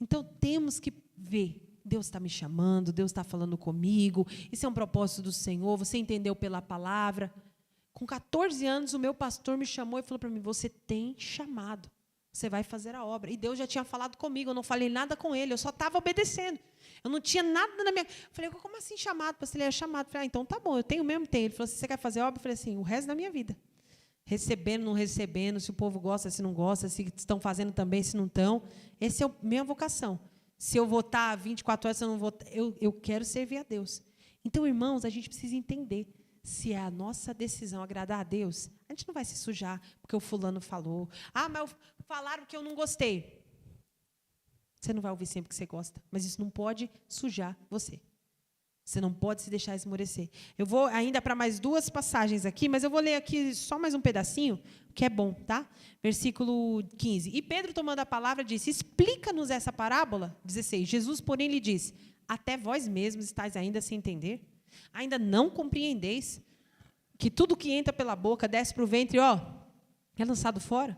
Então, temos que ver. Deus está me chamando, Deus está falando comigo, isso é um propósito do Senhor, você entendeu pela palavra. Com 14 anos, o meu pastor me chamou e falou para mim, você tem chamado, você vai fazer a obra. E Deus já tinha falado comigo, eu não falei nada com ele, eu só estava obedecendo. Eu não tinha nada na minha... Eu falei, como assim chamado? Pastor, ele é chamado. Eu falei, então tá bom, eu tenho mesmo, tenho. Ele falou assim, você quer fazer obra? Eu falei assim, o resto da minha vida. Recebendo, não recebendo, se o povo gosta, se não gosta, se estão fazendo também, se não estão. Essa é a minha vocação. Se eu votar 24 horas, se eu não votar, eu quero servir a Deus. Então, irmãos, a gente precisa entender. Se é a nossa decisão agradar a Deus, a gente não vai se sujar porque o fulano falou. Ah, mas falaram que eu não gostei. Você não vai ouvir sempre que você gosta, mas isso não pode sujar você. Você não pode se deixar esmorecer. Eu vou ainda para mais 2 passagens aqui, mas eu vou ler aqui só mais um pedacinho, que é bom, tá? Versículo 15. E Pedro, tomando a palavra, disse, explica-nos essa parábola. 16. Jesus, porém, lhe disse, até vós mesmos estáis ainda sem entender? Ainda não compreendeis que tudo que entra pela boca desce para o ventre, é lançado fora?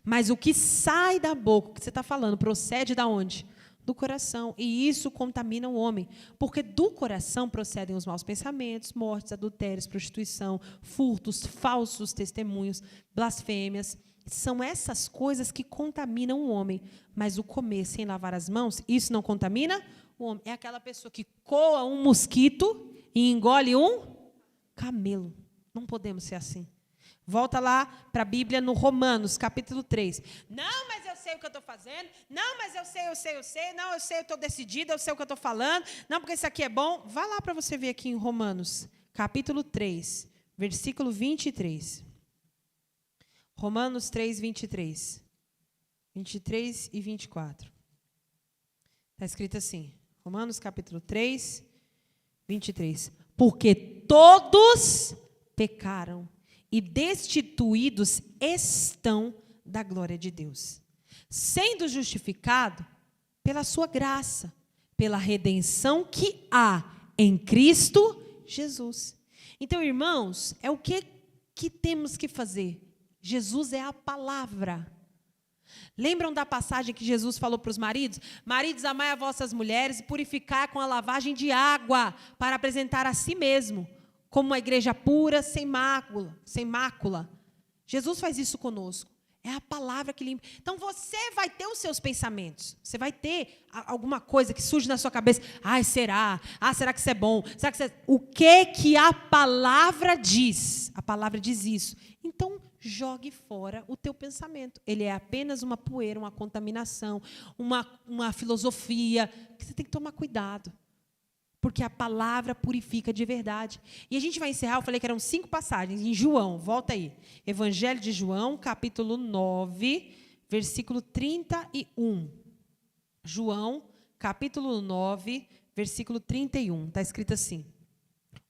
Mas o que sai da boca, o que você está falando, procede da onde? Do coração. E isso contamina o homem. Porque do coração procedem os maus pensamentos, mortes, adultérios, prostituição, furtos, falsos testemunhos, blasfêmias. São essas coisas que contaminam o homem. Mas o comer sem lavar as mãos, isso não contamina o homem. É aquela pessoa que coa um mosquito e engole um camelo. Não podemos ser assim. Volta lá para a Bíblia no Romanos, capítulo 3. Não, mas eu sei o que eu estou fazendo. Não, mas eu sei. Não, eu sei, eu estou decidida, eu sei o que eu estou falando. Não, porque isso aqui é bom. Vá lá para você ver aqui em Romanos, capítulo 3, versículo 23. Romanos 3, 23. 23 e 24. Está escrito assim. Romanos, capítulo 3, 23. Porque todos pecaram e destituídos estão da glória de Deus, sendo justificado pela sua graça, pela redenção que há em Cristo Jesus. Então, irmãos, é o que temos que fazer? Jesus é a palavra. Lembram da passagem que Jesus falou para os maridos? Maridos, amai as vossas mulheres e purificai com a lavagem de água para apresentar a si mesmo como uma igreja pura, sem mácula. Jesus faz isso conosco. É a palavra que limpa. Então, você vai ter os seus pensamentos. Você vai ter alguma coisa que surge na sua cabeça. Ai, será? Ah, será que isso é bom? Será que isso é... O que a palavra diz? A palavra diz isso. Então, jogue fora o teu pensamento. Ele é apenas uma poeira, uma contaminação, uma filosofia. Que você tem que tomar cuidado. Porque a palavra purifica de verdade. E a gente vai encerrar, eu falei que eram 5 passagens, em João, volta aí. Evangelho de João, capítulo 9, versículo 31. João, capítulo 9, versículo 31. Está escrito assim.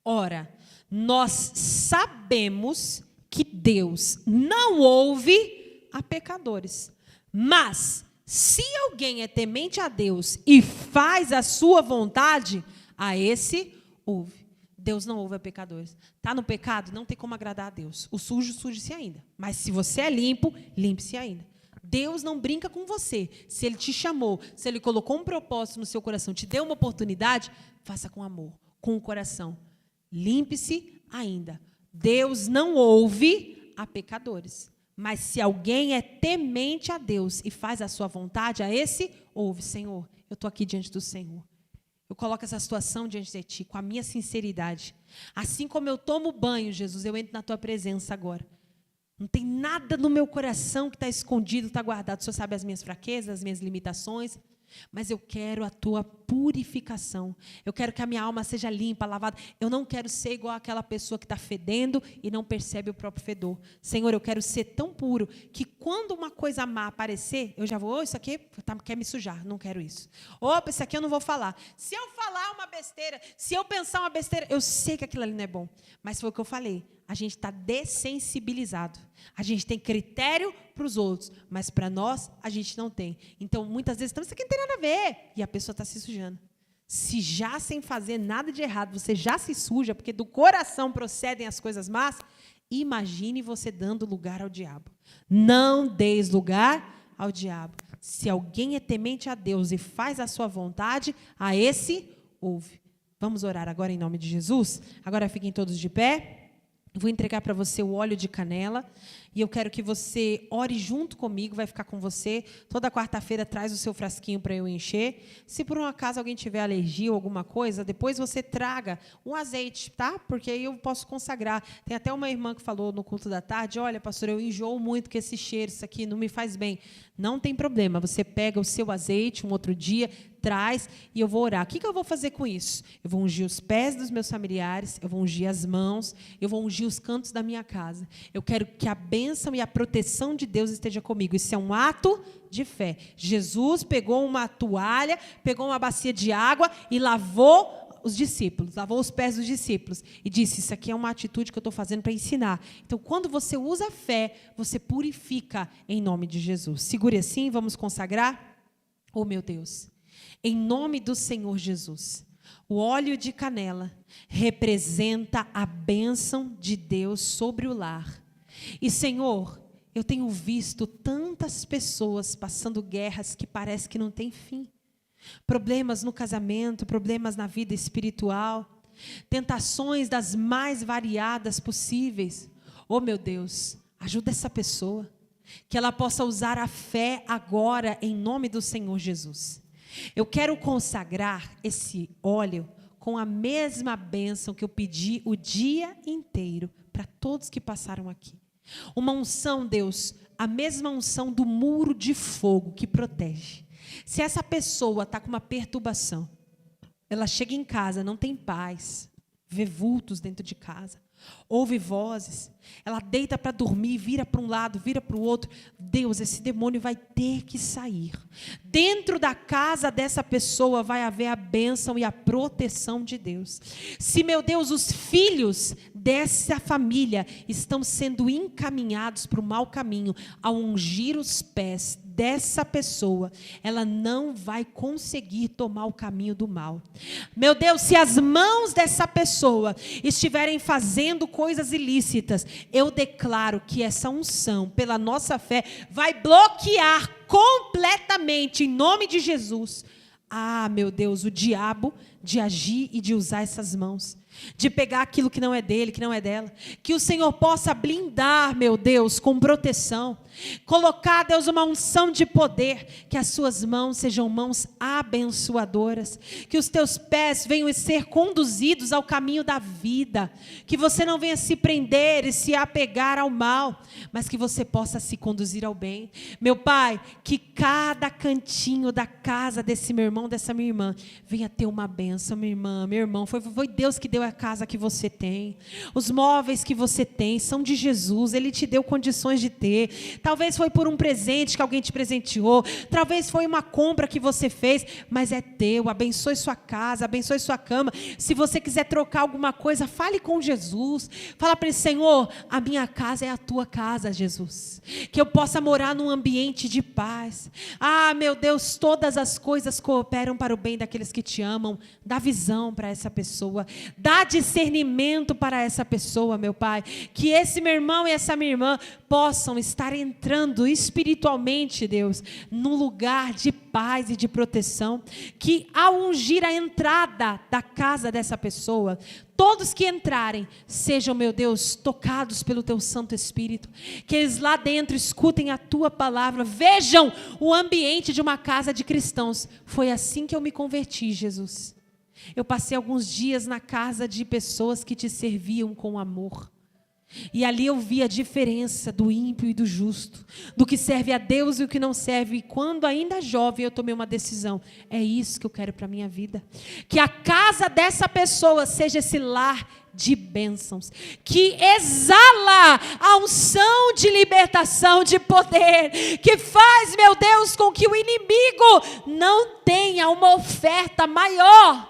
Ora, nós sabemos que Deus não ouve a pecadores. Mas, se alguém é temente a Deus e faz a sua vontade, a esse ouve. Deus não ouve a pecadores. Está no pecado, não tem como agradar a Deus. O sujo, suje-se ainda. Mas se você é limpo, limpe-se ainda. Deus não brinca com você. Se Ele te chamou, se Ele colocou um propósito no seu coração, te deu uma oportunidade, faça com amor, com o coração. Limpe-se ainda. Deus não ouve a pecadores. Mas se alguém é temente a Deus e faz a sua vontade, a esse ouve. Senhor, eu estou aqui diante do Senhor. Eu coloco essa situação diante de Ti, com a minha sinceridade. Assim como eu tomo banho, Jesus, eu entro na Tua presença agora. Não tem nada no meu coração que está escondido, que está guardado. O Senhor sabe as minhas fraquezas, as minhas limitações. Mas eu quero a tua purificação. Eu quero que a minha alma seja limpa, lavada. Eu não quero ser igual àquela pessoa que está fedendo e não percebe o próprio fedor. Senhor, eu quero ser tão puro que quando uma coisa má aparecer, eu já vou, isso aqui quer me sujar, não quero isso. Opa, isso aqui eu não vou falar. Se eu falar uma besteira, se eu pensar uma besteira, eu sei que aquilo ali não é bom. Mas foi o que eu falei. A gente está dessensibilizado. A gente tem critério para os outros, mas para nós a gente não tem. Então, muitas vezes, isso aqui não tem nada a ver. E a pessoa está se sujando. Se já sem fazer nada de errado, você já se suja, porque do coração procedem as coisas más, imagine você dando lugar ao diabo. Não deis lugar ao diabo. Se alguém é temente a Deus e faz a sua vontade, a esse ouve. Vamos orar agora em nome de Jesus? Agora fiquem todos de pé. Eu vou entregar para você o óleo de canela e eu quero que você ore junto comigo, vai ficar com você. Toda quarta-feira traz o seu frasquinho para eu encher. Se por um acaso alguém tiver alergia ou alguma coisa, depois você traga um azeite, tá? Porque aí eu posso consagrar. Tem até uma irmã que falou no culto da tarde, olha, pastor, eu enjoo muito com esse cheiro, isso aqui não me faz bem. Não tem problema, você pega o seu azeite um outro dia, traz e eu vou orar. O que eu vou fazer com isso? Eu vou ungir os pés dos meus familiares, eu vou ungir as mãos, eu vou ungir os cantos da minha casa. Eu quero que a bênção e a proteção de Deus esteja comigo. Isso é um ato de fé. Jesus pegou uma toalha, pegou uma bacia de água e lavou os discípulos, lavou os pés dos discípulos e disse, isso aqui é uma atitude que eu estou fazendo para ensinar. Então, quando você usa a fé, você purifica em nome de Jesus. Segure assim, vamos consagrar. Oh, meu Deus. Em nome do Senhor Jesus, o óleo de canela representa a bênção de Deus sobre o lar. E, Senhor, eu tenho visto tantas pessoas passando guerras que parece que não tem fim. Problemas no casamento, problemas na vida espiritual, tentações das mais variadas possíveis. Oh, meu Deus, ajuda essa pessoa, que ela possa usar a fé agora em nome do Senhor Jesus. Eu quero consagrar esse óleo com a mesma bênção que eu pedi o dia inteiro para todos que passaram aqui. Uma unção, Deus, a mesma unção do muro de fogo que protege. Se essa pessoa está com uma perturbação, ela chega em casa, não tem paz, vê vultos dentro de casa, ouve vozes, ela deita para dormir, vira para um lado, vira para o outro. Deus, esse demônio vai ter que sair. Dentro da casa dessa pessoa vai haver a bênção e a proteção de Deus. Se, meu Deus, os filhos dessa família estão sendo encaminhados para o mau caminho, ao ungir os pés dessa pessoa, ela não vai conseguir tomar o caminho do mal. Meu Deus, se as mãos dessa pessoa estiverem fazendo coisas ilícitas, eu declaro que essa unção, pela nossa fé, vai bloquear completamente, em nome de Jesus, meu Deus, o diabo de agir e de usar essas mãos, de pegar aquilo que não é dele, que não é dela. Que o Senhor possa blindar, meu Deus, com proteção. Colocar, Deus, uma unção de poder. Que as suas mãos sejam mãos abençoadoras. Que os teus pés venham a ser conduzidos ao caminho da vida. Que você não venha se prender e se apegar ao mal, mas que você possa se conduzir ao bem. Meu Pai, que cada cantinho da casa desse meu irmão, dessa minha irmã, venha ter uma bênção, minha irmã, meu irmão. Foi Deus que deu a casa que você tem. Os móveis que você tem são de Jesus. Ele te deu condições de ter. Talvez foi por um presente que alguém te presenteou. Talvez foi uma compra que você fez, mas é teu. Abençoe sua casa, abençoe sua cama. Se você quiser trocar alguma coisa, fale com Jesus. Fala para ele, Senhor, a minha casa é a tua casa, Jesus. Que eu possa morar num ambiente de paz. Meu Deus, todas as coisas cooperam para o bem daqueles que te amam. Dá visão para essa pessoa. Dá discernimento para essa pessoa, meu Pai. Que esse meu irmão e essa minha irmã possam estar entrando espiritualmente, Deus, num lugar de paz e de proteção. Que ao ungir a entrada da casa dessa pessoa, todos que entrarem sejam, meu Deus, tocados pelo teu Santo Espírito. Que eles lá dentro escutem a tua palavra. Vejam o ambiente de uma casa de cristãos. Foi assim que eu me converti, Jesus. Eu passei alguns dias na casa de pessoas que te serviam com amor. E ali eu vi a diferença do ímpio e do justo, do que serve a Deus e o que não serve. E quando ainda jovem eu tomei uma decisão: é isso que eu quero para a minha vida. Que a casa dessa pessoa seja esse lar de bênçãos, que exala a unção de libertação, de poder, que faz, meu Deus, com que o inimigo não tenha uma oferta maior.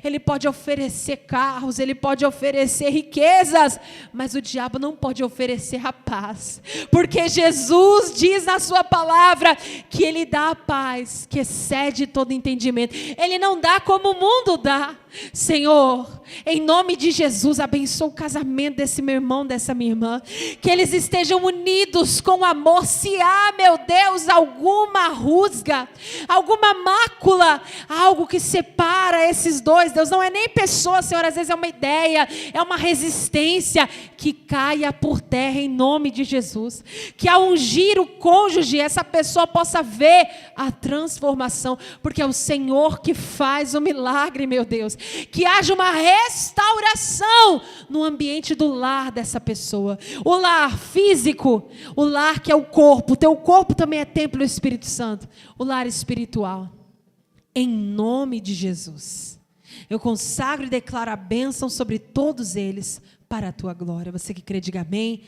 Ele pode oferecer carros, ele pode oferecer riquezas, mas o diabo não pode oferecer a paz, porque Jesus diz na sua palavra que ele dá a paz que excede todo entendimento. Ele não dá como o mundo dá. Senhor, em nome de Jesus, abençoa o casamento desse meu irmão, dessa minha irmã, que eles estejam unidos com amor. Se há, meu Deus, alguma rusga, alguma mácula, algo que separa esses dois, Deus, não é nem pessoa, Senhor, às vezes é uma ideia, é uma resistência, que caia por terra em nome de Jesus. Que ao ungir o cônjuge, essa pessoa possa ver a transformação, porque é o Senhor que faz o milagre, meu Deus. Que haja uma restauração no ambiente do lar dessa pessoa. O lar físico, o lar que é o corpo, o teu corpo também é templo do Espírito Santo. O lar espiritual, em nome de Jesus, eu consagro e declaro a bênção sobre todos eles, para a tua glória. Você que crê, diga amém.